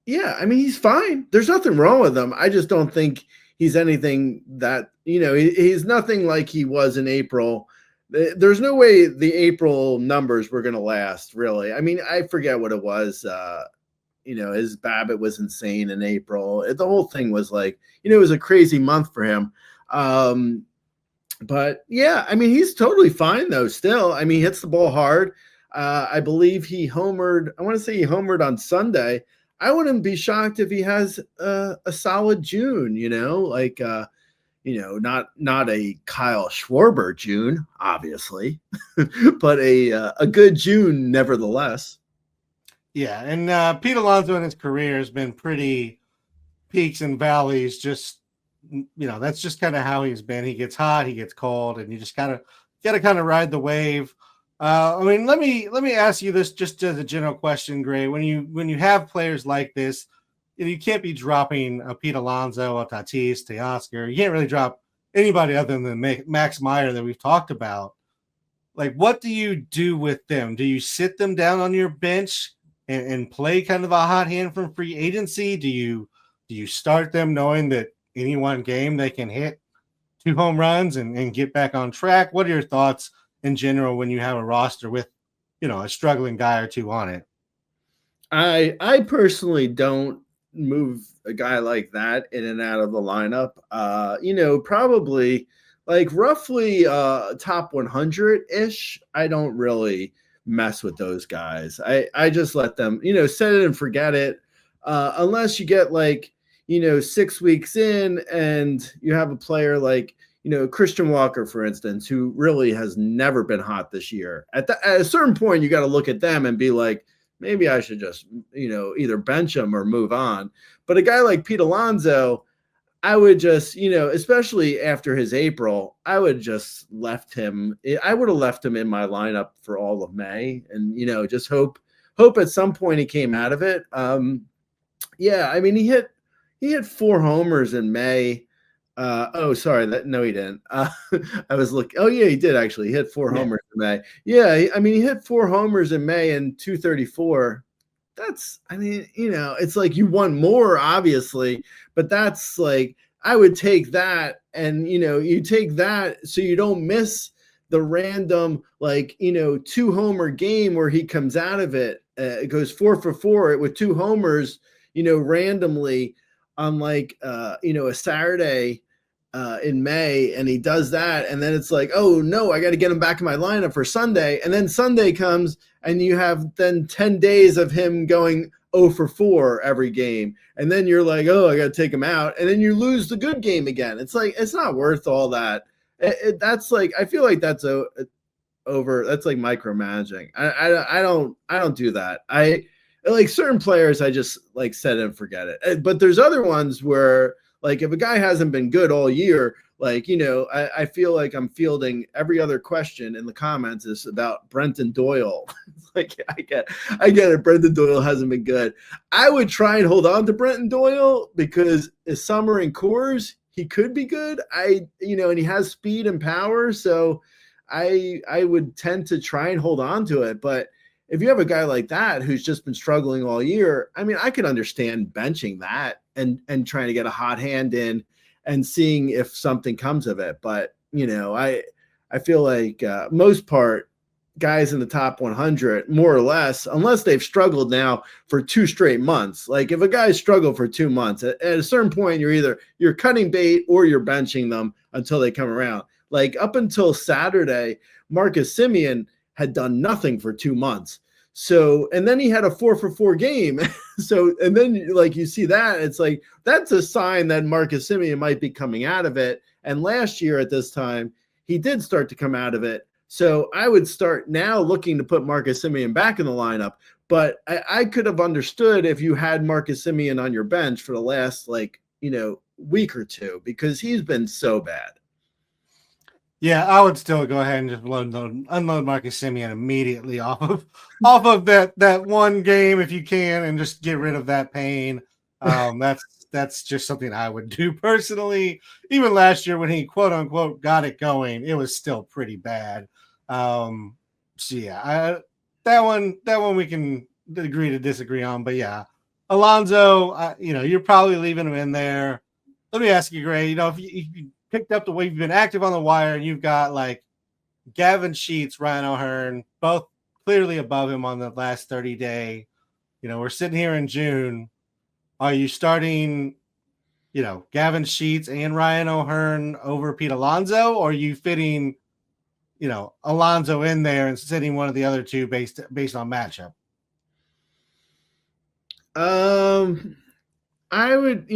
Yeah, I mean, he's fine. There's nothing wrong with him. I just don't think he's anything that, he's nothing like he was in April. There's no way the April numbers were going to last, really. I mean, I forget what it was. his BABIP was insane in April. The whole thing was like, it was a crazy month for him. But yeah, I mean, he's totally fine though. Still, I mean, he hits the ball hard. I believe he homered. I want to say he homered on Sunday. I wouldn't be shocked if he has a solid June. Not a Kyle Schwarber June, obviously, but a good June nevertheless. Yeah, and Pete Alonso in his career has been pretty peaks and valleys. Just that's just kind of how he's been. He gets hot, he gets cold, and you just got to kind of ride the wave. I mean, let me ask you this just as a general question, Gray. When you have players like this, you can't be dropping a Pete Alonso, a Tatis, Teoscar. You can't really drop anybody other than Max Meyer that we've talked about. Like, what do you do with them? Do you sit them down on your bench and play kind of a hot hand from free agency? Do you start them knowing that any one game they can hit 2 home runs and get back on track? What are your thoughts in general when you have a roster with, a struggling guy or 2 on it? I personally don't move a guy like that in and out of the lineup. Probably like roughly top 100-ish. I don't really mess with those guys. I just let them, set it and forget it. Unless you get 6 weeks in and you have a player like, Christian Walker, for instance, who really has never been hot this year. At a certain point, you got to look at them and be like, maybe I should just, either bench him or move on. But a guy like Pete Alonso, I would just, especially after his April, I would just left him. I would have left him in my lineup for all of May and, just hope at some point he came out of it. Yeah, I mean, he hit 4 homers in May. Sorry. No, he didn't. I was looking. Oh, yeah, he did actually. He hit 4 homers in May. Yeah, I mean, he hit 4 homers in May and 234. That's, I mean, it's like you want more, obviously, but that's like I would take that, and you take that so you don't miss the random 2 homer game where he comes out of it. It goes 4 for 4 with 2 homers, randomly on a Saturday in May, and he does that, and then it's like, oh no, I got to get him back in my lineup for Sunday, and then Sunday comes and you have then 10 days of him going 0 for 4 every game, and then you're like, oh, I got to take him out, and then you lose the good game again. It's like, it's not worth all that. That's like, I feel like that's over. That's like micromanaging. I don't do that. I like certain players, I just set and forget it. But there's other ones where if a guy hasn't been good all year, I feel like I'm fielding every other question in the comments is about Brenton Doyle. I get it. Brenton Doyle hasn't been good. I would try and hold on to Brenton Doyle because his summer in Coors, he could be good. And he has speed and power. So I would tend to try and hold on to it. But if you have a guy like that who's just been struggling all year, I mean, I could understand benching that and trying to get a hot hand in and seeing if something comes of it. But, I feel like most part, guys in the top 100, more or less, unless they've struggled now for 2 straight months. Like if a guy's struggled for 2 months, at a certain point, you're cutting bait or you're benching them until they come around. Like up until Saturday, Marcus Semien had done nothing for 2 months. So, and then he had a 4 for 4 game. So, and then you see that, it's like, that's a sign that Marcus Semien might be coming out of it. And last year at this time, he did start to come out of it. So I would start now looking to put Marcus Semien back in the lineup. But I could have understood if you had Marcus Semien on your bench for the last week or 2, because he's been so bad. Yeah, I would still go ahead and just unload Marcus Semien immediately off of that one game if you can, and just get rid of that pain. That's just something I would do personally. Even last year when he quote unquote got it going, it was still pretty bad. So yeah, that one we can agree to disagree on. But yeah, Alonso, you're probably leaving him in there. Let me ask you, Gray. If you picked up the way you've been active on the wire, and you've got Gavin Sheets, Ryan O'Hearn, both clearly above him on the last 30-day, we're sitting here in June. Are you starting, Gavin Sheets and Ryan O'Hearn over Pete Alonso, or are you fitting, Alonso in there and sitting one of the other two based on matchup? I would,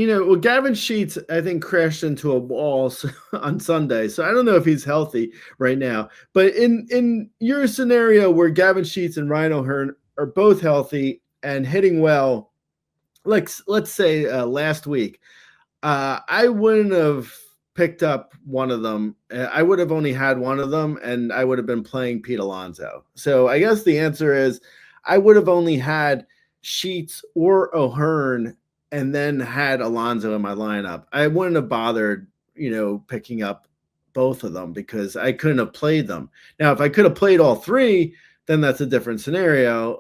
Gavin Sheets, I think, crashed into a wall on Sunday. So I don't know if he's healthy right now. But in your scenario where Gavin Sheets and Ryan O'Hearn are both healthy and hitting well, let's say last week, I wouldn't have picked up one of them. I would have only had one of them, and I would have been playing Pete Alonso. So I guess the answer is I would have only had Sheets or O'Hearn and then had Alonso in my lineup. I wouldn't have bothered, picking up both of them because I couldn't have played them. Now, if I could have played all three, then that's a different scenario,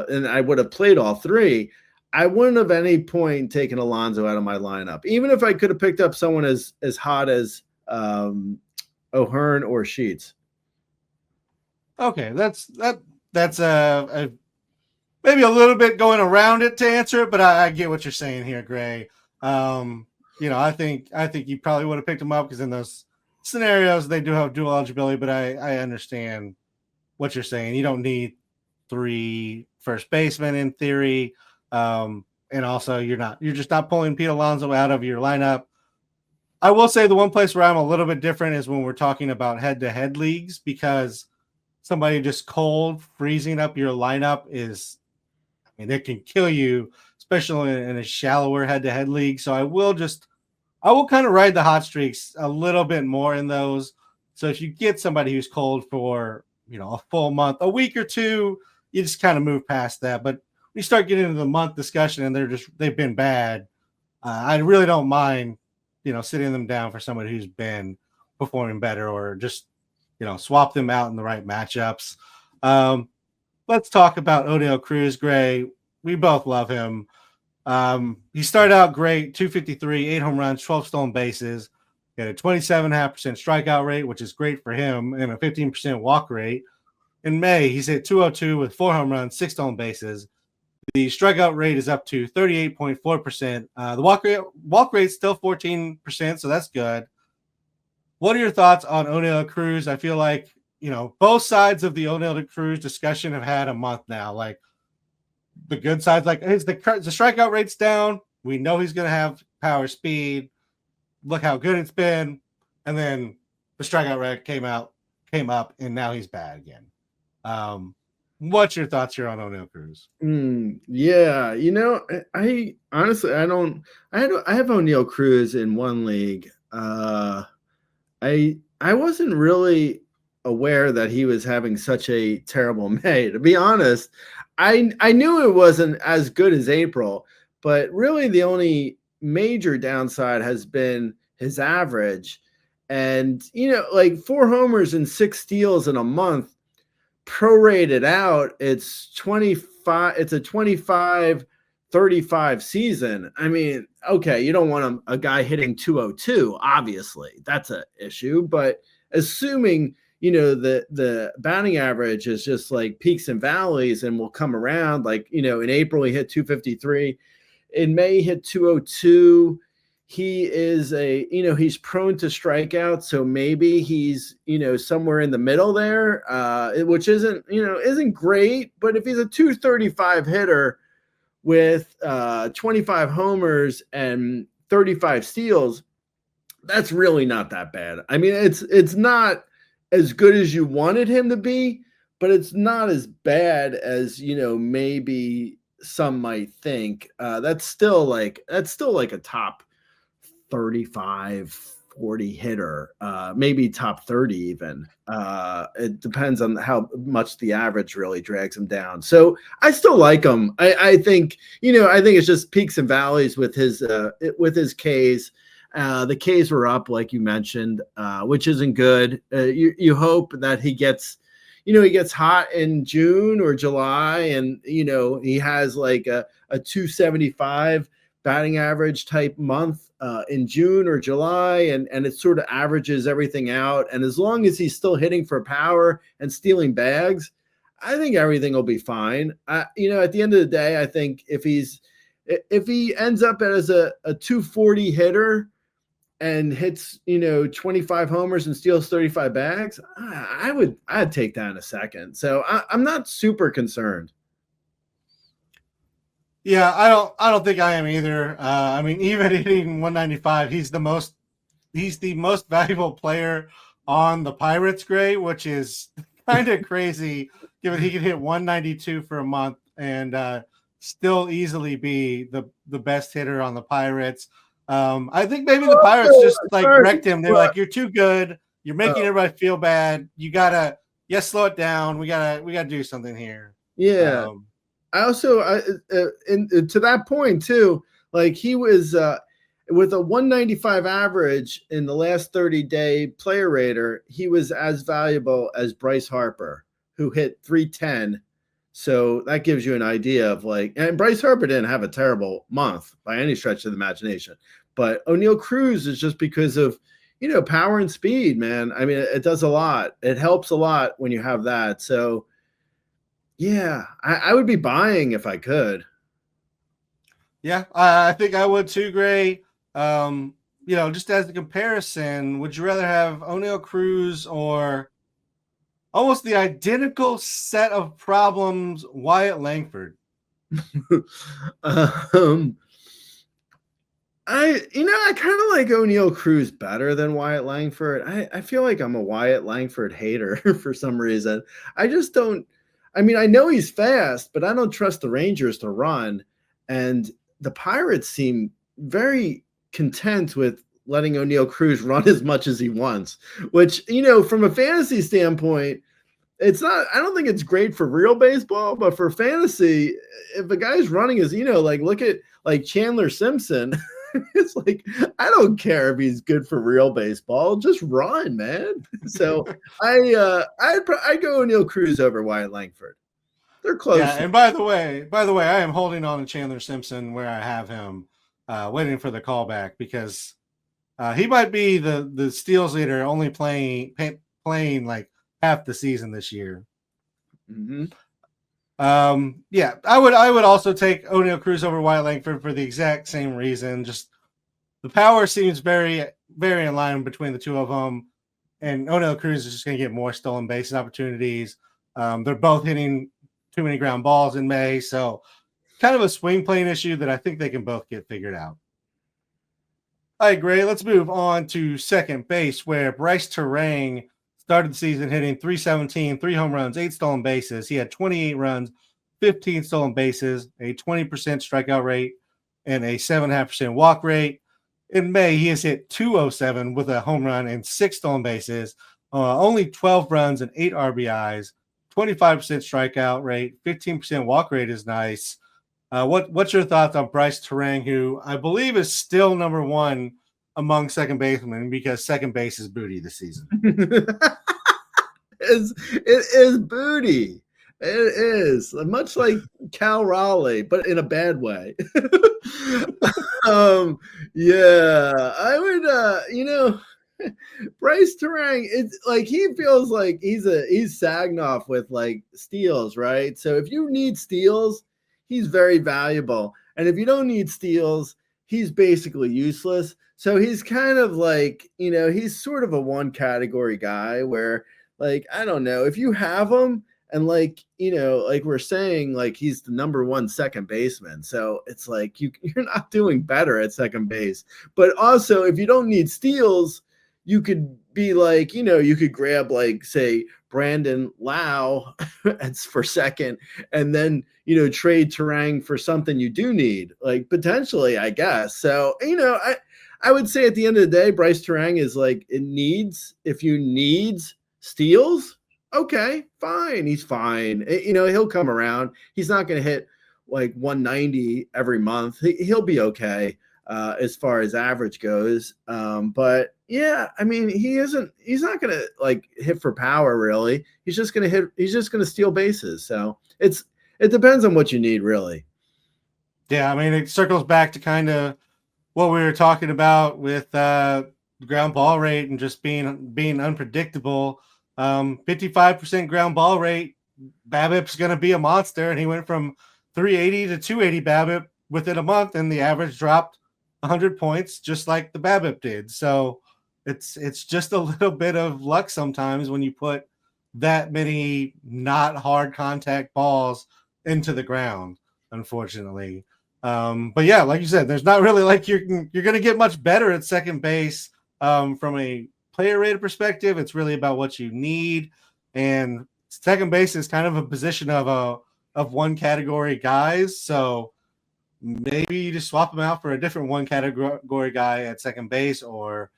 and I would have played all three. I wouldn't have at any point taken Alonso out of my lineup, even if I could have picked up someone as hot as O'Hearn or Sheets. Okay, that's a maybe a little bit going around it to answer it, but I get what you're saying here, Gray. I think you probably would have picked them up because in those scenarios they do have dual eligibility, but I understand what you're saying. You don't need 3 first basemen in theory. And also you're just not pulling Pete Alonso out of your lineup. I will say the one place where I'm a little bit different is when we're talking about head-to-head leagues, because somebody just cold freezing up your lineup it can kill you, especially in a shallower head-to-head league. So I will kind of ride the hot streaks a little bit more in those. So if you get somebody who's cold for, a full month, a week or two, you just kind of move past that. But we start getting into the month discussion and they've been bad. I really don't mind, sitting them down for somebody who's been performing better, or just, swap them out in the right matchups. Let's talk about Oneil Cruz, Gray. We both love him. He started out great, 253, 8 home runs, 12 stolen bases. He had a 27.5% strikeout rate, which is great for him, and a 15% walk rate. In May, he's hit 202 with 4 home runs, 6 stolen bases. The strikeout rate is up to 38.4%. The walk rate is still 14%, so that's good. What are your thoughts on Oneil Cruz? I feel like, both sides of the Oneil Cruz discussion have had a month now. Like, the good side's like, the strikeout rate's down. We know he's going to have power, speed. Look how good it's been. And then the strikeout rate came up, and now he's bad again. What's your thoughts here on Oneil Cruz? Yeah, I honestly, I have Oneil Cruz in one league. I wasn't really aware that he was having such a terrible May. To be honest, I knew it wasn't as good as April, but really the only major downside has been his average. And, like 4 homers and 6 steals in a month, prorated out, it's 25. It's a 25-35 season. I mean, okay, you don't want a guy hitting 202. Obviously, that's an issue. But assuming the batting average is just like peaks and valleys and will come around. Like in April he hit 253, in May he hit 202. He is he's prone to strikeouts, so maybe he's somewhere in the middle there, which isn't great. But if he's a 235 hitter with 25 homers and 35 steals, that's really not that bad. I mean, it's not as good as you wanted him to be, but it's not as bad as maybe some might think. That's still like a top 35, 40 hitter, maybe top 30 even. It depends on how much the average really drags him down. So I still like him. I think it's just peaks and valleys with his Ks. The Ks were up, like you mentioned, which isn't good. You hope that he gets hot in June or July, and he has like a 275 batting average type month in June or July, and it sort of averages everything out. And as long as he's still hitting for power and stealing bags, I think everything will be fine. At the end of the day, I think if he ends up as a 240 hitter and hits 25 homers and steals 35 bags, I'd take that in a second. So I'm not super concerned. Yeah, I don't think I am either. I mean, even hitting 195, he's the most valuable player on the Pirates grade, which is kind of crazy given he could hit 192 for a month and still easily be the best hitter on the Pirates. I think maybe the Pirates just like wrecked him. They're like, you're too good. You're making everybody feel bad. You gotta slow it down. We gotta do something here. Yeah. I also, to that point too, like he was with a 195 average in the last 30-day player rater, he was as valuable as Bryce Harper, who hit 310. So that gives you an idea of and Bryce Harper didn't have a terrible month by any stretch of the imagination, but Oneil Cruz is just because of, power and speed, man. I mean, it does a lot. It helps a lot when you have that. So yeah, I would be buying if I could. Yeah, I think I would too, Gray. Just as a comparison, would you rather have Oneil Cruz or almost the identical set of problems Wyatt Langford? I kind of like Oneil Cruz better than Wyatt Langford. I feel like I'm a Wyatt Langford hater for some reason. I just don't. I mean, I know he's fast, but I don't trust the Rangers to run. And the Pirates seem very content with letting Oneil Cruz run as much as he wants, which, from a fantasy standpoint, it's not, I don't think it's great for real baseball, but for fantasy, if a guy's running look at Chandler Simpson, it's like, I don't care if he's good for real baseball, just run, man. So I'd go Oneil Cruz over Wyatt Langford. They're close. Yeah, and by the way, I am holding on to Chandler Simpson where I have him, waiting for the callback because he might be the steals leader, only playing like half the season this year. Mm-hmm. Yeah, I would also take Oneil Cruz over Wyatt Langford for the exact same reason. Just the power seems very, very in line between the two of them, and Oneil Cruz is just going to get more stolen bases opportunities. They're both hitting too many ground balls in May, so kind of a swing playing issue that I think they can both get figured out. All right, Gray, let's move on to second base, where Brice Turang started the season hitting .317, 3 home runs, 8 stolen bases. He had 28 runs, 15 stolen bases, a 20% strikeout rate, and a 7.5% walk rate. In May, he has hit .207 with a home run and 6 stolen bases, only 12 runs and 8 RBIs, 25% strikeout rate, 15% walk rate is nice. What's your thoughts on Brice Turang, who I believe is still number one among second basemen because second base is booty this season? It is booty. It is much like Cal Raleigh, but in a bad way. Yeah, I would. Brice Turang, it's like he feels like he's SAGNOF with steals, right? So if you need steals, he's very valuable, and if you don't need steals, he's basically useless. So he's kind of he's sort of a one category guy where I don't know if you have him and we're saying he's the number one second baseman. So it's you're not doing better at second base, but also if you don't need steals, you could be you could grab say Brandon Lau for second and then, trade Turang for something you do need potentially, I guess. So, I would say at the end of the day, Brice Turang is if you need steals, okay, fine. He's fine. He'll come around. He's not going to hit 190 every month. He'll be okay as far as average goes. But yeah, I mean, he's not going to hit for power really. He's just going to steal bases. So it depends on what you need really. Yeah. I mean, it circles back to kind of what we were talking about with ground ball rate and just being unpredictable. 55% ground ball rate BABIP's going to be a monster, and he went from 380 to 280 BABIP within a month, and the average dropped 100 points, just like the BABIP did. So it's just a little bit of luck sometimes when you put that many not hard contact balls into the ground, unfortunately. But yeah, like you said, there's not really like you're going to get much better at second base from a player rated perspective. It's really about what you need, and second base is kind of a position of one category guys. So maybe you just swap them out for a different one category guy at second base, or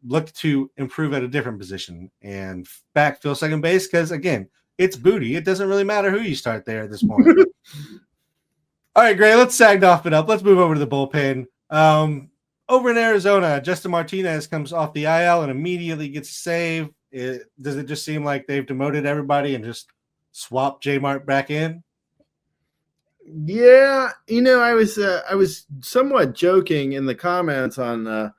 look to improve at a different position and backfill second base, because again, it's booty. It doesn't really matter who you start there at this point. All right, Gray, let's SAGNOF it up. Let's move over to the bullpen. Over in Arizona, Justin Martinez comes off the IL and immediately gets a save. Does it just seem like they've demoted everybody and just swapped J Mart back in? Yeah, I was somewhat joking in the comments on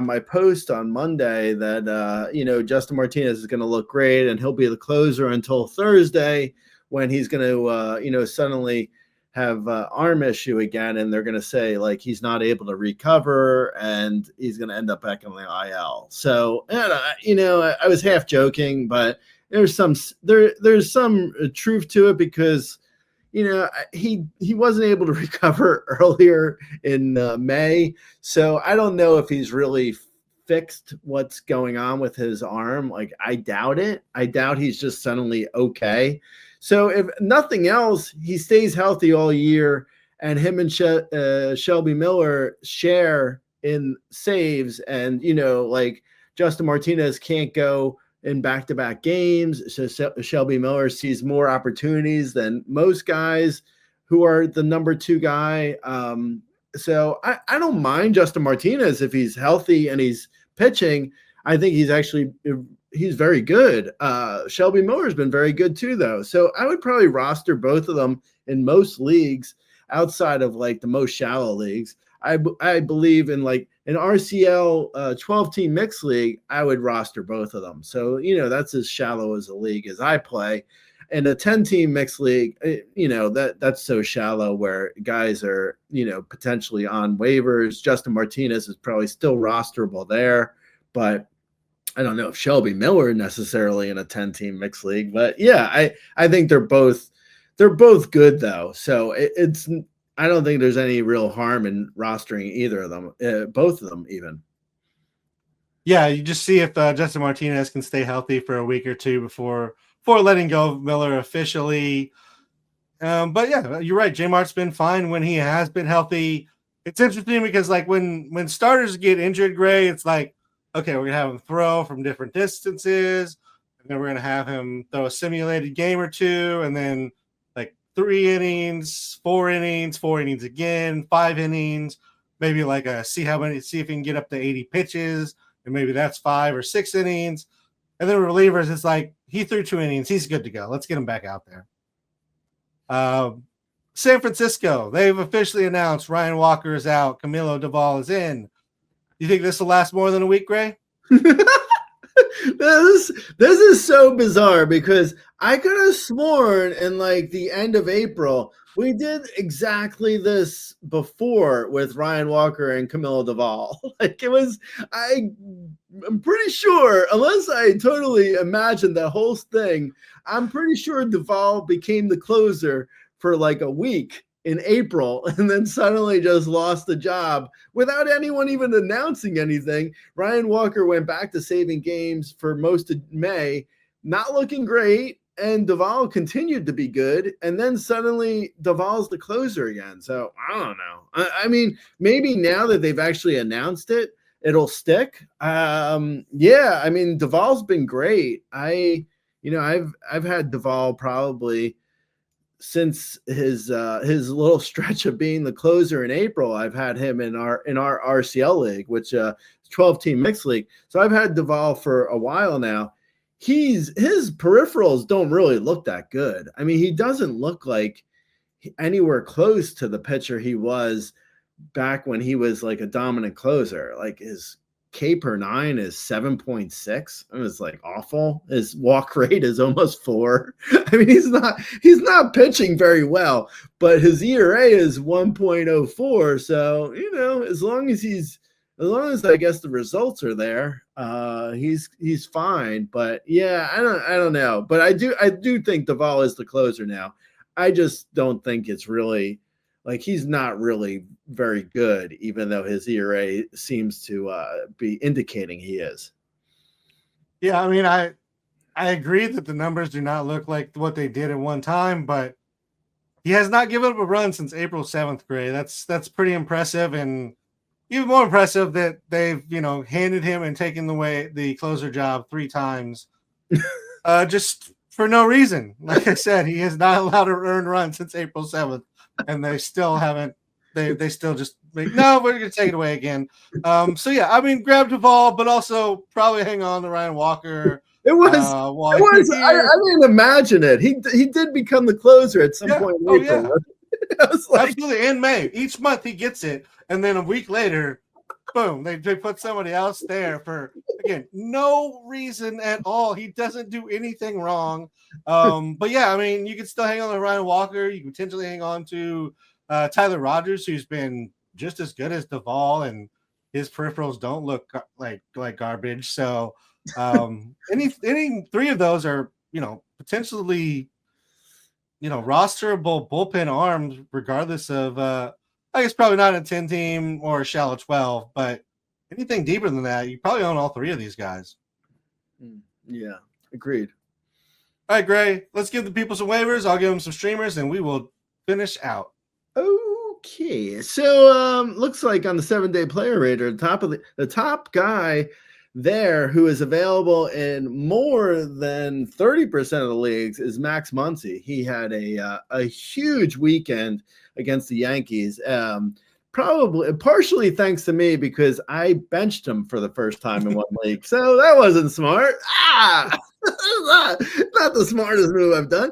my post on Monday that Justin Martinez is going to look great and he'll be the closer until Thursday, when he's going to suddenly have arm issue again, and they're going to say like he's not able to recover and he's going to end up back in the IL. So I was half joking, but there's some truth to it, because he wasn't able to recover earlier in May. So I don't know if he's really fixed what's going on with his arm. Like, I doubt it. I doubt he's just suddenly okay. So if nothing else, he stays healthy all year, and him and Shelby Miller share in saves. And, Justin Martinez can't go in back-to-back games. So Shelby Miller sees more opportunities than most guys who are the number two guy. So I don't mind Justin Martinez if he's healthy and he's pitching. I think he's very good. Shelby Miller's been very good too, though. So I would probably roster both of them in most leagues outside of like the most shallow leagues. I believe in like an RCL 12-team mixed league, I would roster both of them. So, that's as shallow as a league as I play. And a 10-team mixed league, that's so shallow where guys are, potentially on waivers. Justin Martinez is probably still rosterable there, but I don't know if Shelby Miller necessarily in a 10-team mixed league. But yeah, I think they're both good though. So I don't think there's any real harm in rostering either of them, both of them even. Yeah, you just see if Justin Martinez can stay healthy for a week or two before letting go of Miller officially. But yeah, you're right. J Mart's been fine when he has been healthy. It's interesting because like when starters get injured, Gray, it's like, okay, we're going to have him throw from different distances, and then we're going to have him throw a simulated game or two, and then 3 innings, 4 innings, 4 innings again, 5 innings, maybe see if he can get up to 80 pitches, and maybe that's 5 or 6 innings. And then relievers, it's like he threw 2 innings, he's good to go. Let's get him back out there. San Francisco, they've officially announced Ryan Walker is out, Camilo Doval is in. You think this will last more than a week, Gray? This is so bizarre, because I could have sworn in the end of April we did exactly this before with Ryan Walker and Camilo Doval. I'm pretty sure, unless I totally imagined that whole thing, I'm pretty sure Doval became the closer for a week in April, and then suddenly just lost the job without anyone even announcing anything. Ryan Walker went back to saving games for most of May, not looking great, and Doval continued to be good, and then suddenly Doval's the closer again. So I don't know. I mean, maybe now that they've actually announced it, it'll stick. Yeah, I mean, Doval's been great. I've had Doval probably since his little stretch of being the closer in April. I've had him in our RCL league, which 12-team mixed league. So I've had Doval for a while now. His peripherals don't really look that good. I mean, he doesn't look like anywhere close to the pitcher he was back when he was a dominant closer. His K per 9 is 7.6. It was like awful. His walk rate is almost 4. I mean, he's not pitching very well, but his ERA is 1.04. So, as long as I guess the results are there, he's fine. But yeah, I don't know. But I do think Duvall is the closer now. I just don't think it's really like he's not really very good, even though his ERA seems to be indicating he is. Yeah, I mean, I agree that the numbers do not look like what they did at one time, but he has not given up a run since April 7th, Gray. That's pretty impressive, and even more impressive that they've, handed him and taken away the closer job 3 times just for no reason. Like I said, he has not allowed to earn runs since April 7th, and they still haven't. They still just no, we're going to take it away again. So, yeah, I mean, grab Duvall, but also probably hang on to Ryan Walker. It was. I didn't imagine it. He did become the closer at some point in April. Yeah. I was like, absolutely, in May. Each month he gets it, and then a week later, boom, they put somebody else there for, again, no reason at all. He doesn't do anything wrong. But, yeah, I mean, you can still hang on to Ryan Walker. You can potentially hang on to Tyler Rogers, who's been just as good as Duvall, and his peripherals don't look like garbage. So any 3 of those are, potentially, rosterable bullpen arms, regardless of I guess probably not a 10-team or a shallow 12, but anything deeper than that, you probably own all 3 of these guys. Yeah, agreed. All right, Gray, let's give the people some waivers. I'll give them some streamers, and we will finish out. Okay, so looks like on the 7-day player rater, the top guy there who is available in more than 30% of the leagues is Max Muncy. He had a huge weekend against the Yankees. Probably partially thanks to me because I benched him for the first time in one league. So that wasn't smart. Not the smartest move I've done.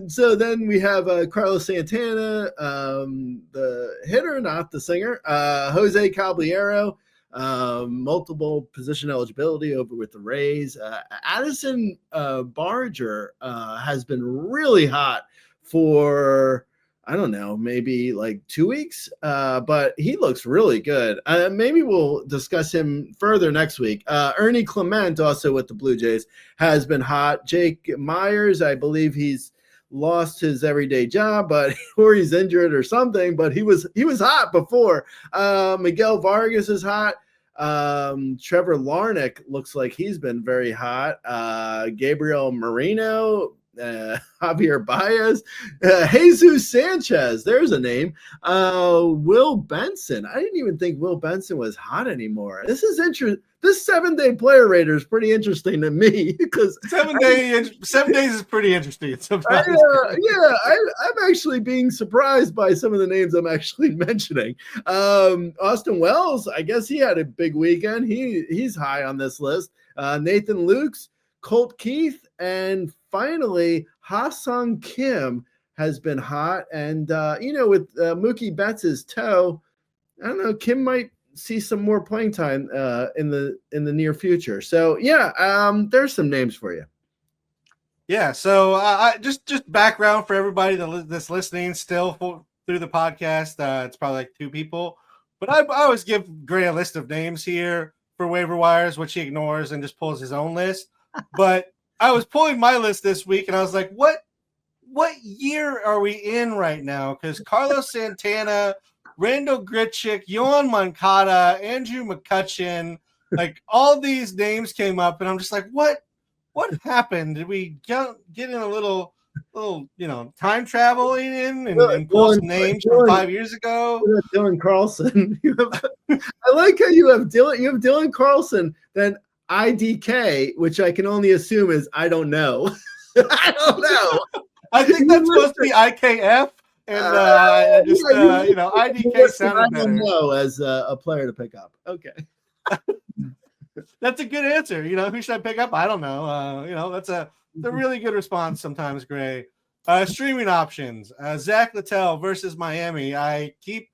So then we have Carlos Santana, the hitter, not the singer, Jose Caballero, multiple position eligibility over with the Rays. Addison Barger has been really hot for, I don't know, maybe like 2 weeks, but he looks really good. Maybe we'll discuss him further next week. Ernie Clement, also with the Blue Jays, has been hot. Jake Myers, I believe he's lost his everyday job, or he's injured or something, but he was hot before. Miguel Vargas is hot. Trevor Larnach looks like he's been very hot. Gabriel Marino, Javier Baez, Jesus Sanchez, there's a name. Will Benson. I didn't even think Will Benson was hot anymore. This is interesting. This 7-day player rater is pretty interesting to me because 7 days is pretty interesting. Sometimes. I'm actually being surprised by some of the names I'm actually mentioning. Austin Wells, I guess he had a big weekend. He's high on this list. Nathan Lukes, Colt Keith, and finally Ha-Sung Kim has been hot. And with Mookie Betts' toe, I don't know, Kim might see some more playing time in the near future. So there's some names for you. Yeah. So I just background for everybody that's listening still through the podcast. It's probably like 2 people, but I always give Gray a list of names here for waiver wires, which he ignores and just pulls his own list. But I was pulling my list this week, and I was like, what year are we in right now? Because Carlos Santana, Randall Grichuk, Yohan Moncada, Andrew McCutchen, like all these names came up, and I'm just like, what happened? Did we get in a little time traveling in and pull some names from 5 years ago? Dylan Carlson. I like how you have Dylan Carlson, then IDK, which I can only assume is I don't know. I don't know. I think that's supposed to be IKF. And IDK sounded better. I don't know as a player to pick up. Okay. That's a good answer. Who should I pick up? I don't know. That's a really good response sometimes, Gray. Streaming options. Zach Littell versus Miami. I keep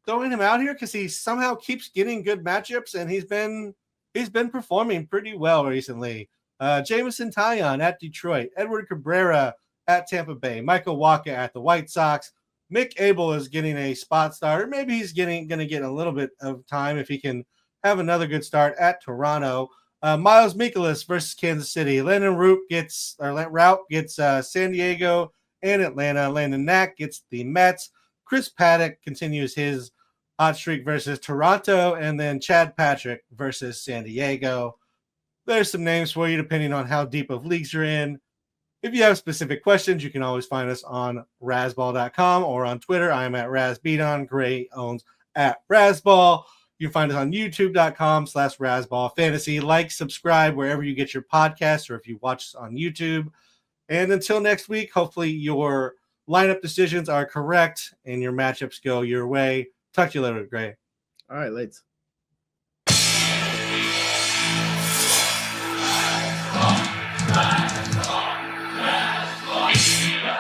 throwing him out here because he somehow keeps getting good matchups, and he's been performing pretty well recently. Jameson Taillon at Detroit, Edward Cabrera at Tampa Bay, Michael Wacha at the White Sox. Mick Abel is getting a spot starter. Maybe he's going to get a little bit of time if he can have another good start at Toronto. Miles Mikolas versus Kansas City. Landon Rout gets San Diego and Atlanta. Landon Knack gets the Mets. Chris Paddock continues his hot streak versus Toronto, and then Chad Patrick versus San Diego. There's some names for you depending on how deep of leagues you're in. If you have specific questions, you can always find us on Razzball.com or on Twitter. I'm at RazBeaton. Gray owns at Razzball. You can find us on YouTube.com/Razzball Fantasy. Like, subscribe wherever you get your podcasts or if you watch us on YouTube. And until next week, hopefully your lineup decisions are correct and your matchups go your way. Talk to you later, Gray. All right, Lates.